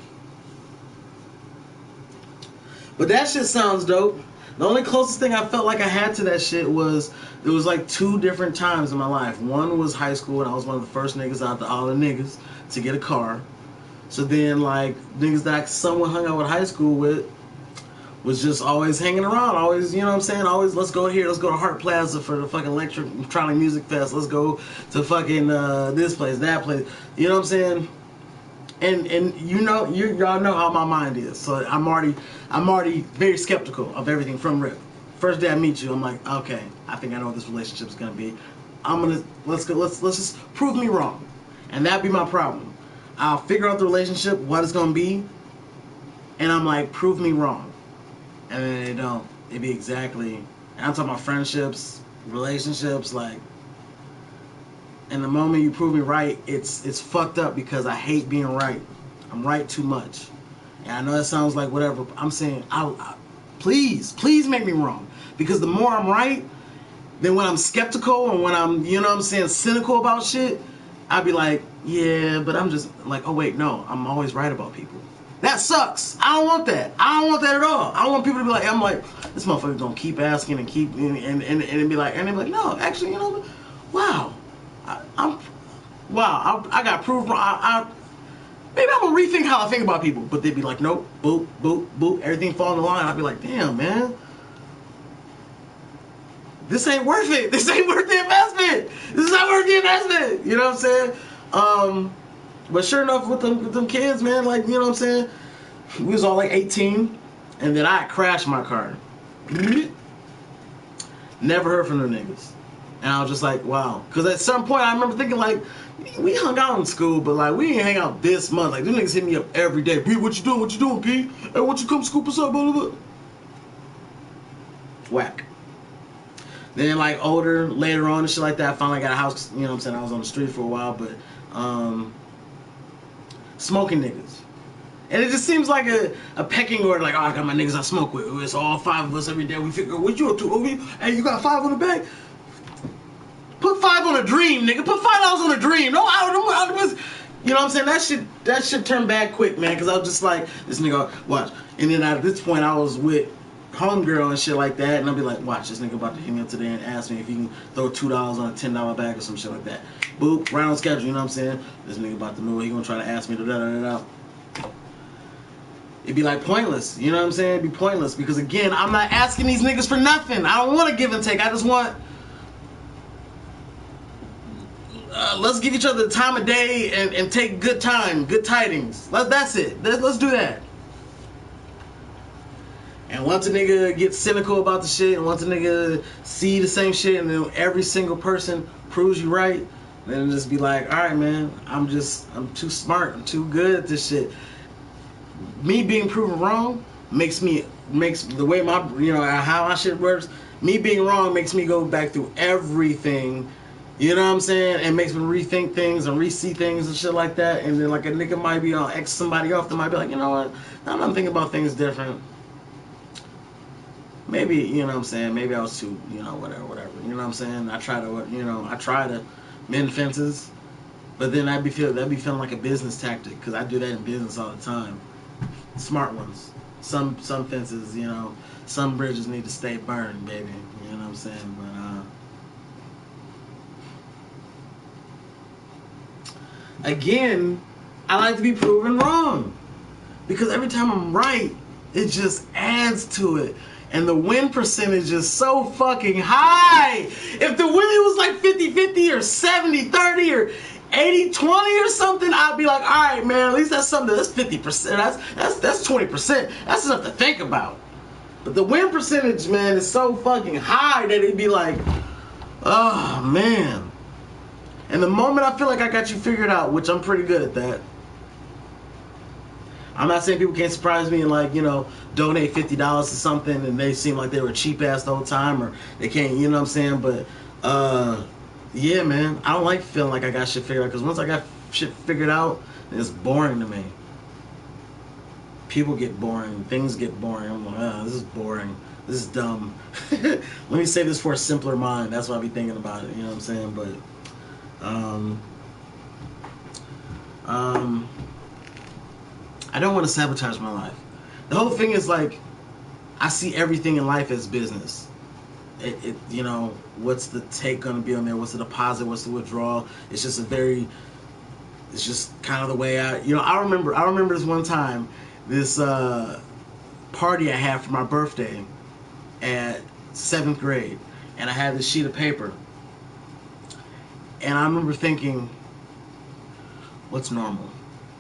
But that shit sounds dope. The only closest thing I felt like I had to that shit was, there was like 2 different times in my life. One was high school, and I was one of the first niggas out to all the niggas to get a car. So then, like, niggas that I somewhat hung out with high school with was just always hanging around. Always, you know what I'm saying? Always, let's go here. Let's go to Hart Plaza for the fucking Electronic Music Fest. Let's go to fucking this place, that place. You know what I'm saying? And you know, y'all know how my mind is. So I'm already very skeptical of everything from rip. First day I meet you, I'm like, okay, I think I know what this relationship is gonna be. Let's just prove me wrong. And that'd be my problem. I'll figure out the relationship, what it's gonna be, and I'm like, prove me wrong. And then they don't. It'd be exactly, and I'm talking about friendships, relationships, like, and the moment you prove me right, it's fucked up because I hate being right. I'm right too much. And I know that sounds like whatever, but I'm saying, please make me wrong. Because the more I'm right, then when I'm skeptical and when I'm, you know what I'm saying, cynical about shit, I'd be like, yeah, but I'm just like, oh wait, no, I'm always right about people. That sucks. I don't want that. I don't want that at all. I don't want people to be like, I'm like, this motherfucker's gonna keep asking and keep, and be like, no, actually, you know, wow. I got proof. Maybe I'm gonna rethink how I think about people. But they'd be like, nope, boop, boop, boop, everything fall in the line. I'd be like, damn, man, this ain't worth it. This ain't worth the investment. This is not worth the investment. You know what I'm saying? But sure enough, with them kids, man, like, you know what I'm saying? We was all like 18, and then I crashed my car. Never heard from them niggas. And I was just like, wow. Because at some point, I remember thinking, like, we hung out in school, but, like, we didn't hang out this month. Like, them niggas hit me up every day. P, what you doing? What you doing, P? Hey, why don't you come scoop us up? Blah, blah, blah. Whack. Then, like, later on and shit like that, I finally got a house. You know what I'm saying? I was on the street for a while, but, smoking niggas. And it just seems like a pecking order, like, oh, I got my niggas I smoke with. It's all 5 of us every day. We figure, what you up to? Hey, you got 5 on the bag? Put 5 on a dream, nigga. Put $5 on a dream. No, you know what I'm saying? That shit turned bad quick, man, because I was just like, this nigga, watch. And then at this point, I was with homegirl and shit like that, and I'll be like, watch, this nigga about to hit me up today and ask me if he can throw $2 on a $10 bag or some shit like that. Boop, right on schedule, you know what I'm saying? This nigga about to move, he gonna try to ask me to da-da-da-da. It'd be like pointless, you know what I'm saying? It'd be pointless, because again, I'm not asking these niggas for nothing. I don't want to give and take. I just want, let's give each other the time of day and take good time, good tidings. That's it. Let's do that. And once a nigga gets cynical about the shit, and once a nigga see the same shit, and then every single person proves you right, then it'll just be like, all right, man, I'm too smart, I'm too good at this shit. Me being proven wrong makes the way my, you know, how my shit works, me being wrong makes me go back through everything You know what I'm saying? It makes me rethink things and re-see things and shit like that. And then like a nigga might be on X somebody off, they might be like, you know what? Now I'm thinking about things different. Maybe, you know what I'm saying? Maybe I was too, you know, whatever. You know what I'm saying? I try to mend fences, but then that'd be feeling like a business tactic because I do that in business all the time. Smart ones. Some fences, you know, some bridges need to stay burned, baby. You know what I'm saying? But again, I like to be proven wrong because every time I'm right, it just adds to it. And the win percentage is so fucking high. If the win was like 50-50 or 70-30 or 80-20 or something, I'd be like, all right, man, at least that's something. That's 50%. That's 20%. That's enough to think about. But the win percentage, man, is so fucking high that it'd be like, oh, man. And the moment I feel like I got you figured out, which I'm pretty good at that, I'm not saying people can't surprise me and like, you know, donate $50 to something and they seem like they were cheap ass the whole time or they can't, you know what I'm saying? But, yeah, man, I don't like feeling like I got shit figured out because once I got shit figured out, it's boring to me. People get boring. Things get boring. I'm like, this is boring. This is dumb. Let me save this for a simpler mind. That's what I be thinking about it. You know what I'm saying? But, I don't want to sabotage my life. The whole thing is like, I see everything in life as business. You know, what's the take gonna be on there? What's the deposit? What's the withdrawal? It's just it's just kind of the way I remember this one time, this party I had for my birthday at 7th grade, and I had this sheet of paper, and I remember thinking, what's normal?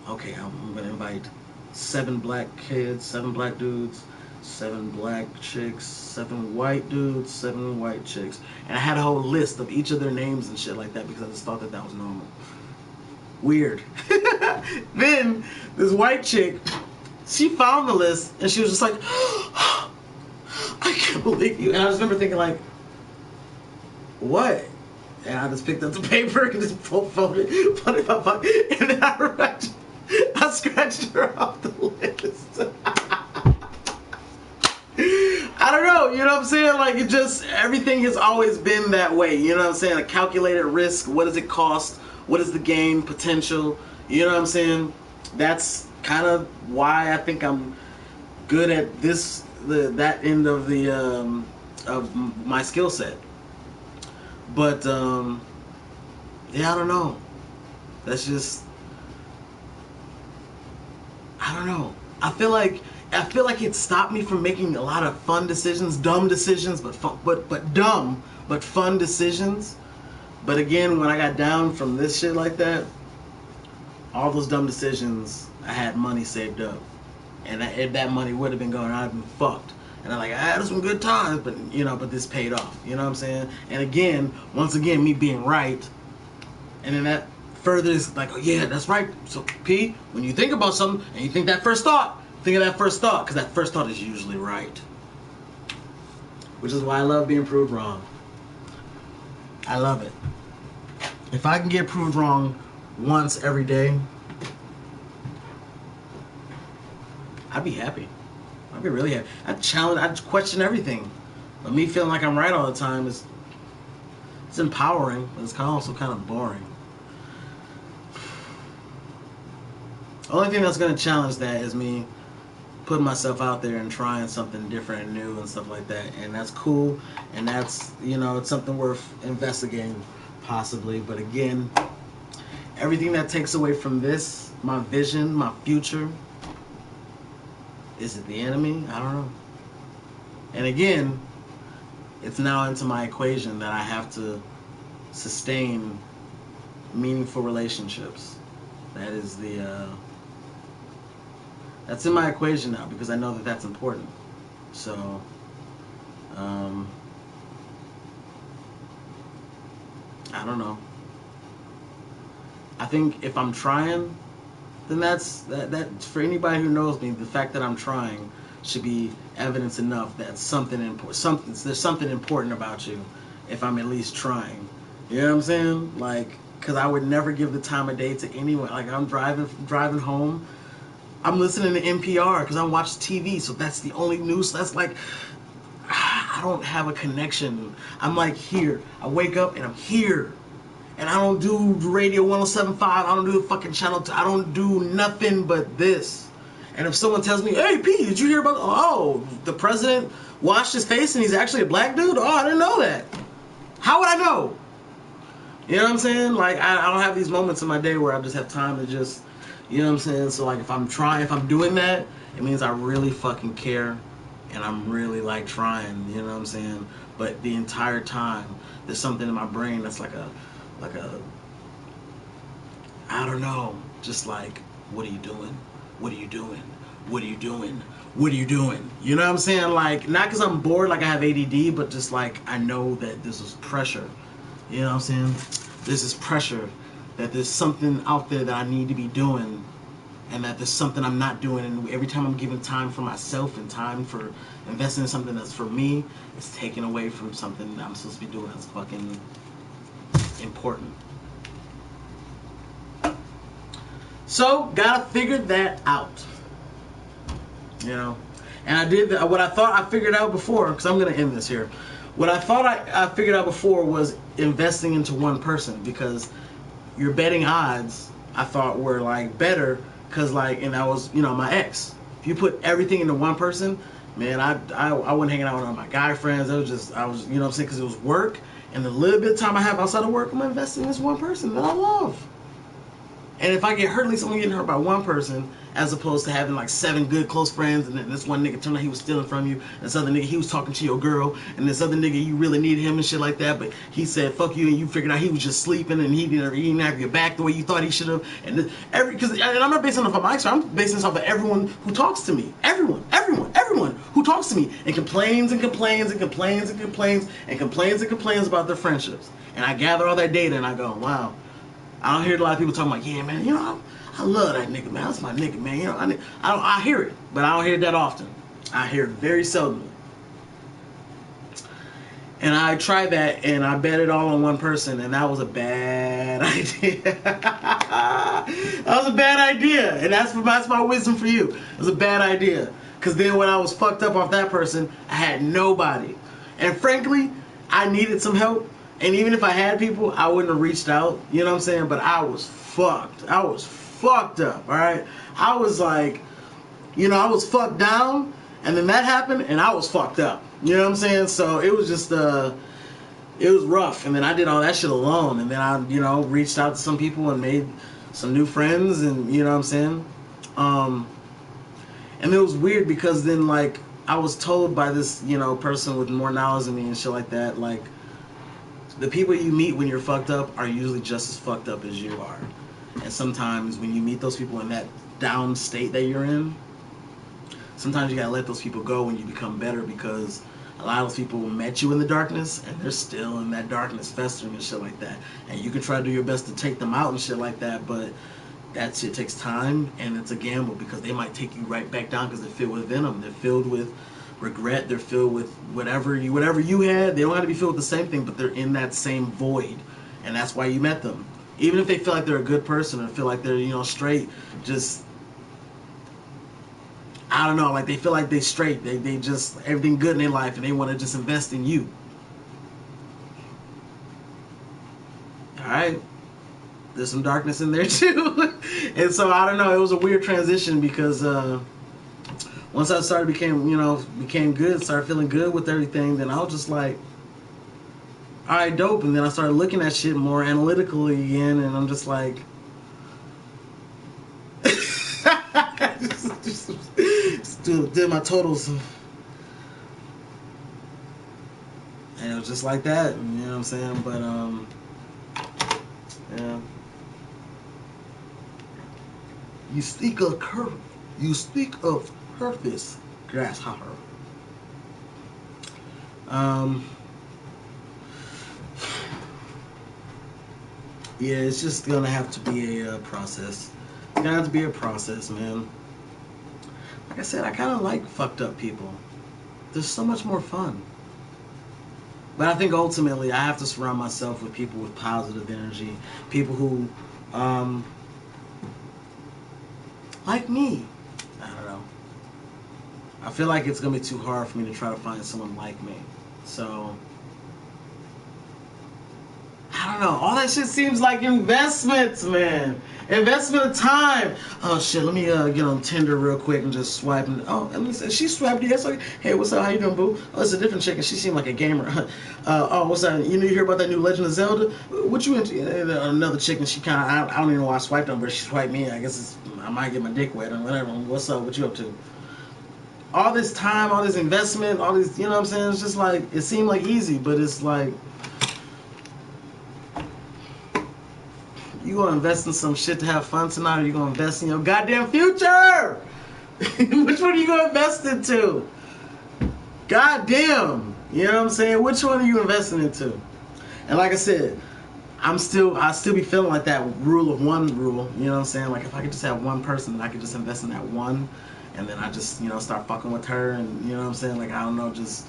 Okay, I'm gonna invite 7 black kids, 7 black dudes, 7 black chicks, 7 white dudes, 7 white chicks. And I had a whole list of each of their names and shit like that because I just thought that was normal. Weird. Then, this white chick, she found the list and she was just like, I can't believe you. And I just remember thinking like, what? And I just picked up the paper and just folded it, put it in my pocket, and then I scratched her off the list. I don't know, you know what I'm saying? Like, it just, everything has always been that way, you know what I'm saying? A calculated risk, what does it cost? What is the gain potential? You know what I'm saying? That's kind of why I think I'm good at that end of of my skill set. But, yeah, I don't know. That's just, I don't know. I feel like it stopped me from making a lot of fun decisions, dumb decisions, but fun decisions. But again, when I got down from this shit like that, all those dumb decisions, I had money saved up, and if that money would have been going, I'd have been fucked. And I'm like, I had some good times, but this paid off. You know what I'm saying? And again, once again, me being right, and then that further is like, oh yeah, that's right. So P, when you think about something and you think that first thought, think of that first thought, because that first thought is usually right. Which is why I love being proved wrong. I love it. If I can get proved wrong once every day, I'd be happy. I'd be really happy. I'd question everything. But me feeling like I'm right all the time it's empowering, but it's also kind of boring. The only thing that's going to challenge that is me putting myself out there and trying something different and new and stuff like that. And that's cool. And that's, it's something worth investigating, possibly. But again, everything that takes away from this, my vision, my future, is it the enemy? I don't know. And again, it's now into my equation that I have to sustain meaningful relationships. That is that's in my equation now because I know that that's important. So, I don't know. I think if I'm trying, then that's for anybody who knows me, the fact that I'm trying should be evidence enough that there's something important about you if I'm at least trying. You know what I'm saying? Like, because I would never give the time of day to anyone. Like, I'm driving home, I'm listening to NPR because I watch TV, so that's the only news. That's like, I don't have a connection. I'm like here. I wake up and I'm here. And I don't do Radio 107.5. I don't do the fucking channel. I don't do nothing but this. And if someone tells me, hey, P, did you hear about, oh, the president washed his face and he's actually a black dude? Oh, I didn't know that. How would I know? You know what I'm saying? Like, I don't have these moments in my day where I just have time to just, you know what I'm saying? So, like, if I'm doing that, it means I really fucking care. And I'm really, like, trying, you know what I'm saying? But the entire time, there's something in my brain that's like a, I don't know, just like, what are you doing? What are you doing? What are you doing? What are you doing? You know what I'm saying? Like, not because I'm bored, like I have ADD, but just like, I know that this is pressure. You know what I'm saying? This is pressure, that there's something out there that I need to be doing, and that there's something I'm not doing, and every time I'm giving time for myself and time for investing in something that's for me, it's taken away from something that I'm supposed to be doing that's fucking important. So, gotta figure that out. You know? And I did what I thought I figured out before, because I'm gonna end this here. What I thought I figured out before was investing into one person, because your betting odds, I thought, were like better, because like, and that was, you know, my ex. If you put everything into one person, man, I wasn't hanging out with all my guy friends. It was just, I was, you know what I'm saying, because it was work, and the little bit of time I have outside of work, I'm investing in this one person that I love. And if I get hurt, at least I'm getting hurt by one person, as opposed to having like 7 good close friends, and then this one nigga turned out he was stealing from you, and this other nigga, he was talking to your girl, and this other nigga, you really needed him and shit like that, but he said fuck you, and you figured out he was just sleeping, and he didn't have your back the way you thought he should have. And and I'm not basing it off of my ex, I'm basing this off of everyone who talks to me. Everyone who talks to me and complains and complains and complains and complains and complains and complains about their friendships. And I gather all that data and I go, wow. I don't hear a lot of people talking like, yeah, man, you know, I love that nigga, man. That's my nigga, man. You know, I hear it, but I don't hear it that often. I hear it very seldom. And I tried that, and I bet it all on one person, and that was a bad idea. That was a bad idea, and that's my wisdom for you. It was a bad idea, because then when I was fucked up off that person, I had nobody. And frankly, I needed some help. And even if I had people, I wouldn't have reached out. You know what I'm saying? But I was fucked. I was fucked up, all right? I was like, you know, I was fucked down, and then that happened, and I was fucked up. You know what I'm saying? So it was just, it was rough. And then I did all that shit alone. And then I, you know, reached out to some people and made some new friends, and you know what I'm saying? And it was weird because then, like, I was told by this, you know, person with more knowledge than me and shit like that, like, the people you meet when you're fucked up are usually just as fucked up as you are. And sometimes when you meet those people in that down state that you're in, sometimes you gotta let those people go when you become better, because a lot of those people met you in the darkness and they're still in that darkness festering and shit like that. And you can try to do your best to take them out and shit like that, but that shit takes time and it's a gamble, because they might take you right back down because they're filled with venom. They're filled with regret, they're filled with whatever you had. They don't have to be filled with the same thing, but they're in that same void, and that's why you met them. Even if they feel like they're a good person or feel like they're, you know, straight, just, I don't know, like they feel like they straight, they just, everything good in their life, and they want to just invest in you. Alright, there's some darkness in there too. And so I don't know, it was a weird transition, because once I became good, started feeling good with everything, then I was just like, alright, dope. And then I started looking at shit more analytically again, and I'm just like, just did my totals. And it was just like that, you know what I'm saying? But, yeah. You speak of purpose, grasshopper. Yeah, it's just gonna have to be a process. It's gonna have to be a process, man. Like I said, I kind of like fucked up people. They're so much more fun. But I think ultimately I have to surround myself with people with positive energy, people who like me. I don't know. I feel like it's gonna be too hard for me to try to find someone like me. So I don't know. All that shit seems like investments, man. Investment of time. Oh shit, let me get on Tinder real quick and just swipe. And, oh, let me say, she swiped. Yes. Like, hey, what's up? How you doing, boo? Oh, it's a different chick, and she seemed like a gamer. Oh, what's that? You hear about that new Legend of Zelda? What you into? Another chick, and she kind of, I don't even know why I swiped on, but she swiped me. I guess I might get my dick wet or whatever. What's up? What you up to? All this time, all this investment, all these, you know what I'm saying? It's just like, it seemed like easy, but it's like, you gonna invest in some shit to have fun tonight, or you gonna invest in your goddamn future? Which one are you gonna invest into? Goddamn, you know what I'm saying? Which one are you investing into? And like I said, I still be feeling like that rule of one rule. You know what I'm saying? Like if I could just have one person, then I could just invest in that one, and then I just start fucking with her, and you know what I'm saying? Like I don't know, just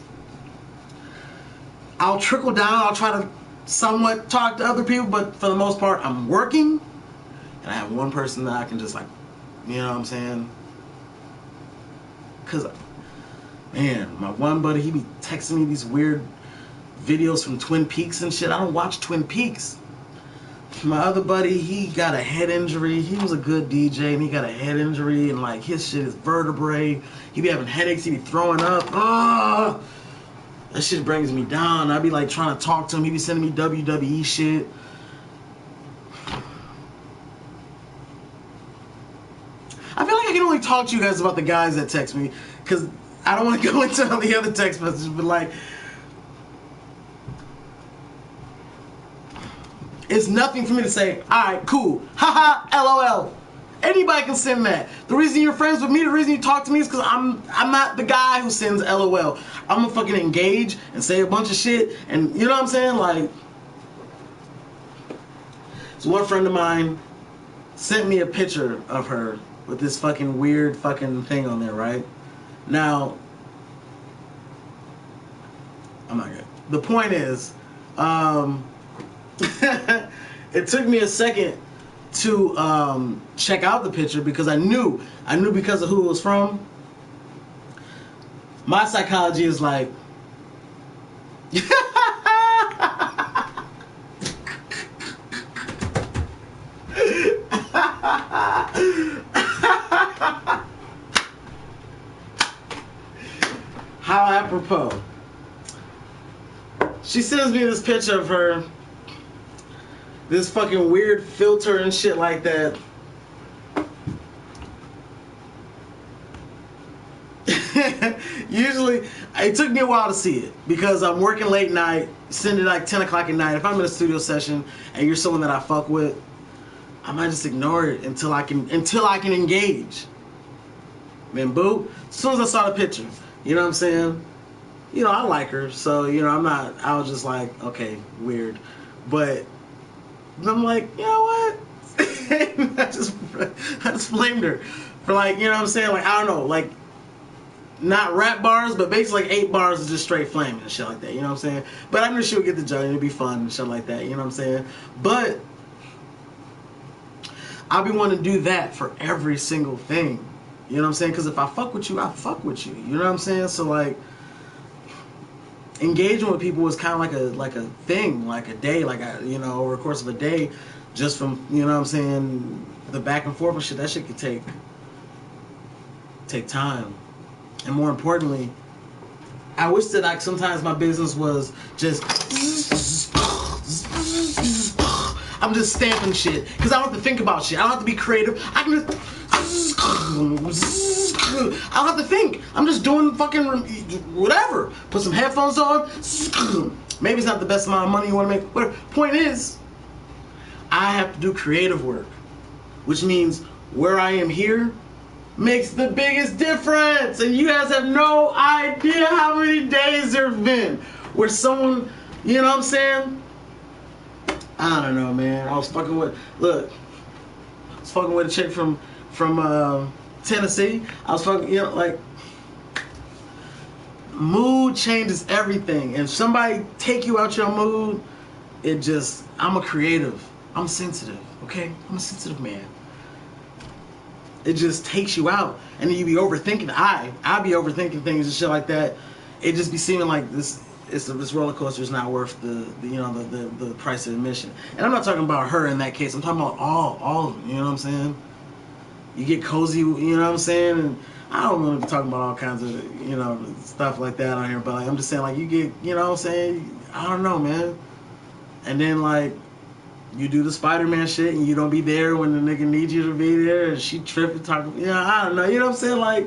I'll trickle down. I'll try to somewhat talk to other people, but for the most part I'm working and I have one person that I can just like, you know what I'm saying? Cause man, my one buddy, he be texting me these weird videos from Twin Peaks and shit. I don't watch Twin Peaks. My other buddy, he got a head injury. He was a good DJ and he got a head injury and like his shit is vertebrae. He be having headaches, he be throwing up. That shit brings me down. I be like trying to talk to him. He be sending me WWE shit. I feel like I can only talk to you guys about the guys that text me, because I don't want to go into all the other text messages, but like, it's nothing for me to say, alright, cool, haha, LOL. Anybody can send that. The reason you're friends with me, the reason you talk to me is because I'm not the guy who sends LOL. I'm gonna fucking engage and say a bunch of shit, and you know what I'm saying? Like, so one friend of mine sent me a picture of her with this fucking weird fucking thing on there, right? Now, I'm not good. The point is, it took me a second to check out the picture because I knew because of who it was from. My psychology is like, how apropos. She sends me this picture of her, this fucking weird filter and shit like that. Usually, it took me a while to see it because I'm working late night, send it like 10 o'clock at night. If I'm in a studio session and you're someone that I fuck with, I might just ignore it until I can engage. Man, boo. As soon as I saw the picture, you know what I'm saying? You know, I like her, so I was just like, okay, weird. But I'm like, you know what? I just blamed her for like, you know what I'm saying? Like, I don't know, like, not rap bars, but basically like 8 bars is just straight flaming and shit like that, you know what I'm saying? But I knew she would get the joke and it'd be fun and shit like that, you know what I'm saying? But I'll be wanting to do that for every single thing, you know what I'm saying? Because if I fuck with you, I fuck with you, you know what I'm saying? So like, engaging with people was kind of like a thing, like a day, like over the course of a day, just from, you know what I'm saying, the back and forth and shit. That shit could take time. And more importantly, I wish that like sometimes my business was just I'm just stamping shit because I don't have to think about shit. I don't have to be creative. I can just I don't have to think. I'm just doing fucking whatever. Put some headphones on. Maybe it's not the best amount of money you want to make. But point is, I have to do creative work, which means where I am here makes the biggest difference. And you guys have no idea how many days there have been where someone, you know what I'm saying? I don't know, man. I was fucking with a chick from Tennessee. I was fucking, like, mood changes everything. And if somebody take you out your mood, I'm a creative. I'm sensitive, okay? I'm a sensitive man. It just takes you out. And then you be overthinking. I be overthinking things and shit like that. It just be seeming like this roller coaster is not worth the price of admission. And I'm not talking about her in that case. I'm talking about all of them, you know what I'm saying? You get cozy, you know what I'm saying? And I don't want to be talking about all kinds of, stuff like that on here, but like, I'm just saying, like, you get, you know what I'm saying? I don't know, man. And then, like, you do the Spider-Man shit and you don't be there when the nigga needs you to be there and she tripping, talking, I don't know, you know what I'm saying? Like,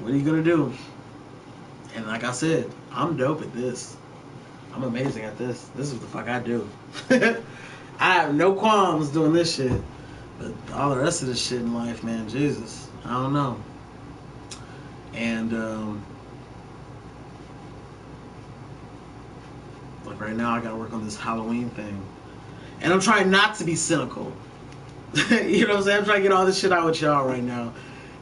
what are you gonna do? And like I said, I'm dope at this. I'm amazing at this. This is what the fuck I do. I have no qualms doing this shit. But all the rest of this shit in life, man, Jesus, I don't know. And like right now I gotta work on this Halloween thing. And I'm trying not to be cynical. You know what I'm saying? I'm trying to get all this shit out with y'all right now.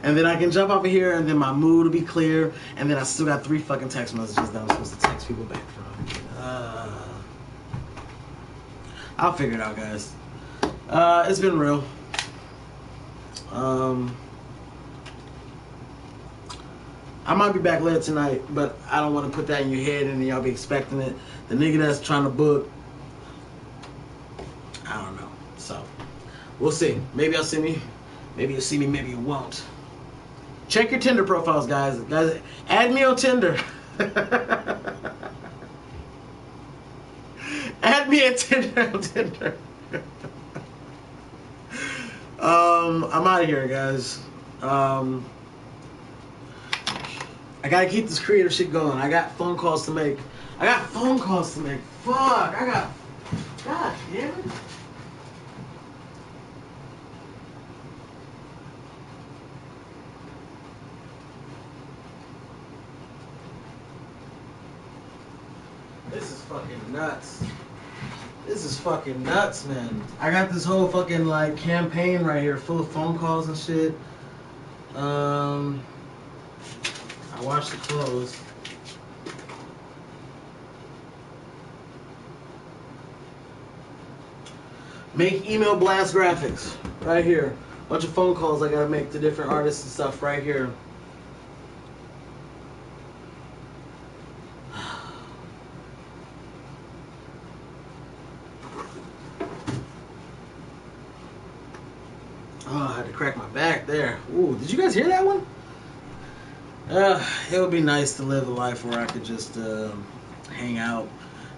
And then I can jump off of here and then my mood will be clear. And then I still got 3 fucking text messages that I'm supposed to text people back from. I'll figure it out, guys. It's been real. I might be back later tonight, but I don't want to put that in your head and then y'all be expecting it. The nigga that's trying to book, I don't know. So, we'll see. Maybe you'll see me, maybe you won't. Check your Tinder profiles, guys. Guys, add me on Tinder. Add me at Tinder. I'm out of here, guys. I gotta keep this creative shit going. I got phone calls to make. Fuck. God damn it. This is fucking nuts. This is fucking nuts, man. I got this whole fucking like campaign right here full of phone calls and shit. I washed the clothes. Make email blast graphics right here. Bunch of phone calls I gotta make to different artists and stuff right here. Oh, I had to crack my back there. Ooh, did you guys hear that one? It would be nice to live a life where I could just hang out.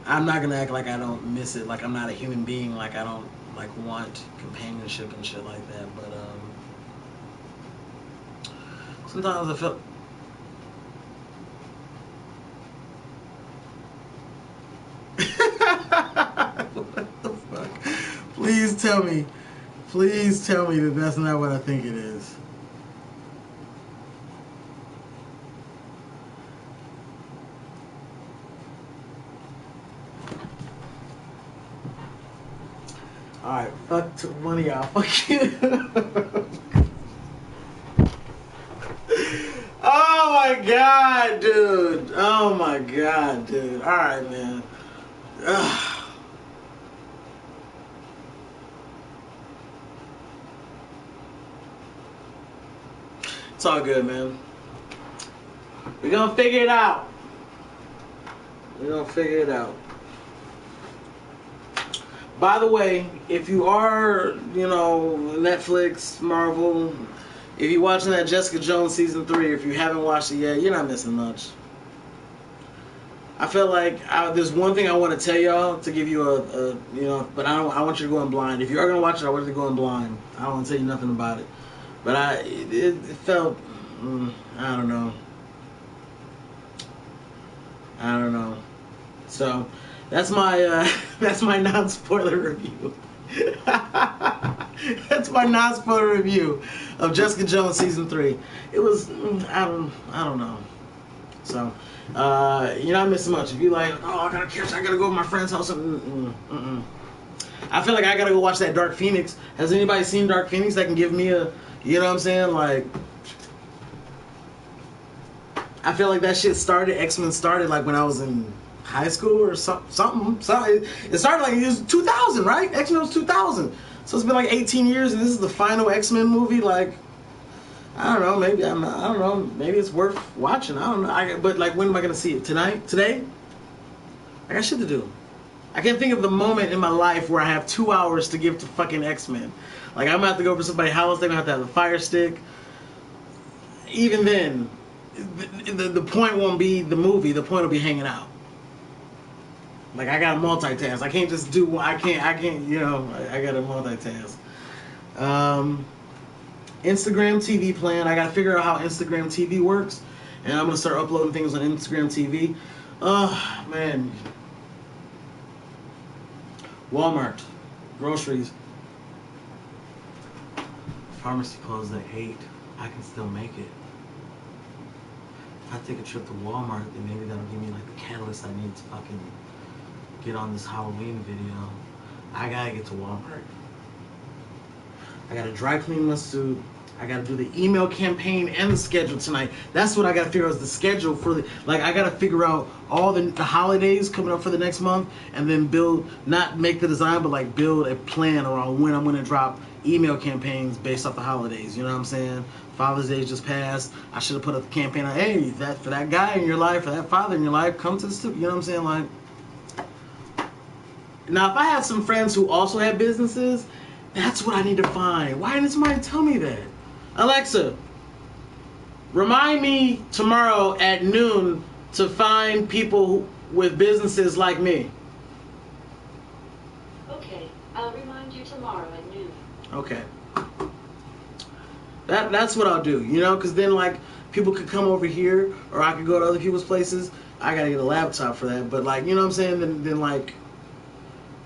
I'm not gonna act like I don't miss it, like I'm not a human being, like I don't like want companionship and shit like that. But sometimes I feel. What the fuck? Please tell me that that's not what I think it is. Alright, fuck one of y'all. Fuck you. Oh my god, dude. Oh my god, dude. Alright, man. Ugh. It's all good, man. We're gonna figure it out. By the way, if you are, Netflix, Marvel, if you're watching that Jessica Jones season 3, if you haven't watched it yet, you're not missing much. I feel like there's one thing I want to tell y'all to give you but I want you to go in blind. If you are gonna watch it, I want you to go in blind. I don't want to tell you nothing about it. But it felt, I don't know. So that's my non-spoiler review. That's my non-spoiler review of Jessica Jones season 3. It was, I don't know. So you're not missing much. If you like, I gotta go to my friend's house. I feel like I gotta go watch that Dark Phoenix. Has anybody seen Dark Phoenix that can give me a, you know what I'm saying? Like, I feel like that shit started. X-Men started like when I was in high school or something. It started like it was 2000, right? X-Men was 2000. So it's been like 18 years, and this is the final X-Men movie. Like, I don't know. Maybe I don't know. Maybe it's worth watching. I don't know. But like, when am I gonna see it? Tonight? Today? I got shit to do. I can't think of the moment in my life where I have 2 hours to give to fucking X-Men. Like, I'm gonna have to go over to somebody's house. They're gonna have to have a fire stick. Even then, the point won't be the movie. The point will be hanging out. Like, I gotta multitask. I can't just do. I can't. You know, I gotta multitask. Instagram TV plan. I gotta figure out how Instagram TV works, and I'm gonna start uploading things on Instagram TV. Oh man. Walmart, groceries, pharmacy closed at 8. I can still make it. If I take a trip to Walmart, then maybe that'll give me like the catalyst I need to fucking get on this Halloween video. I gotta get to Walmart. I gotta dry clean my suit. I gotta do the email campaign and the schedule tonight. That's what I gotta figure out is the schedule for the, like, I gotta figure out all the holidays coming up for the next month, and then build, not make the design, but like build a plan around when I'm gonna drop email campaigns based off the holidays. You know what I'm saying? Father's Day just passed. I should have put a campaign on, hey, that for that guy in your life, for that father in your life, come to the studio. You know what I'm saying? Like, now if I have some friends who also have businesses, that's what I need to find. Why didn't somebody tell me that? Alexa, remind me tomorrow at noon to find people with businesses like me. Okay, I'll remind you tomorrow at noon. Okay. That's what I'll do, you know, because then, like, people could come over here, or I could go to other people's places. I gotta get a laptop for that, but, like, you know what I'm saying? Then like,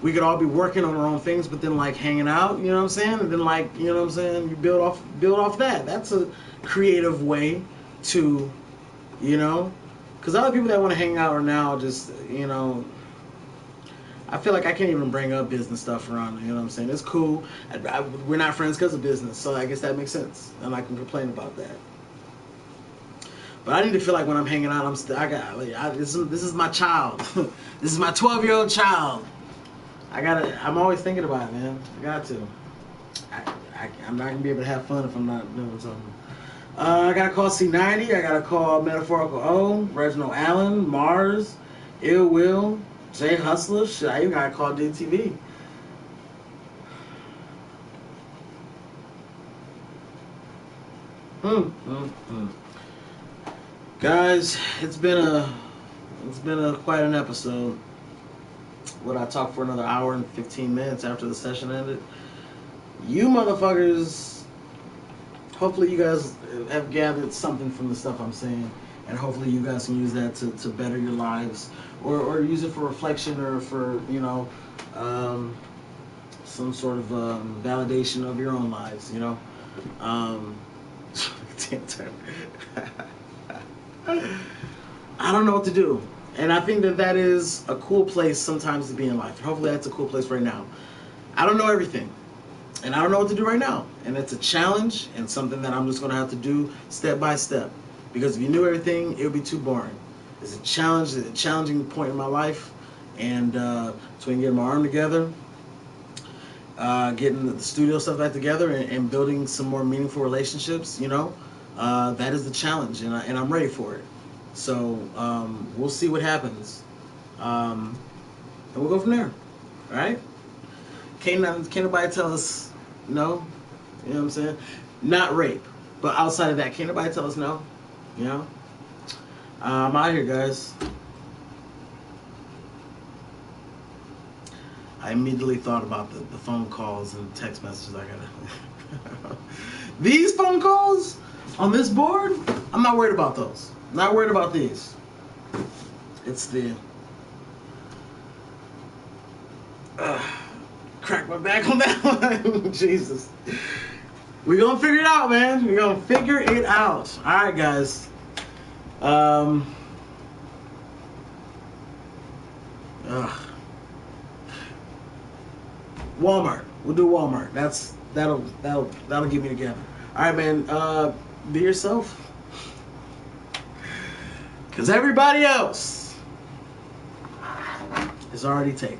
we could all be working on our own things, but then like hanging out, you know what I'm saying? And then like, you know what I'm saying? You build off that. That's a creative way to, you know, because other people that want to hang out are now just, you know, I feel like I can't even bring up business stuff around, you know what I'm saying? It's cool. We're not friends because of business, so I guess that makes sense, and I can complain about that. But I need to feel like when I'm hanging out, this is my child. This is my 12-year-old child. I'm always thinking about it, man. I got to. I'm not going to be able to have fun if I'm not doing something. I got to call C90. I got to call Metaphorical O, Reginald Allen, Mars, Ill Will, Jay Hustler. Shit, I even got to call DTV. Guys, it's been quite an episode. Would I talk for another hour and 15 minutes after the session ended? You motherfuckers, hopefully you guys have gathered something from the stuff I'm saying, and hopefully you guys can use that to better your lives, or use it for reflection, or for, you know, some sort of validation of your own lives, you know. I don't know what to do. And I think that is a cool place sometimes to be in life. Hopefully that's a cool place right now. I don't know everything. And I don't know what to do right now. And it's a challenge, and something that I'm just going to have to do step by step. Because if you knew everything, it would be too boring. It's a challenge, a challenging point in my life. And so we can get my arm together, getting the studio stuff back together, and building some more meaningful relationships, you know. That is the challenge, and I'm ready for it. So we'll see what happens, and we'll go from there. All right? Can't nobody tell us no. You know what I'm saying? Not rape, but outside of that, can't nobody tell us no. You know? I'm out here, guys. I immediately thought about the phone calls and text messages I gotta. These phone calls on this board, I'm not worried about those. Not worried about these. It's the crack my back on that one. Jesus. We're gonna figure it out, man. We're gonna figure it out. Alright, guys. Walmart. We'll do Walmart. That'll get me together. Alright, man. Be yourself. Because everybody else is already taken.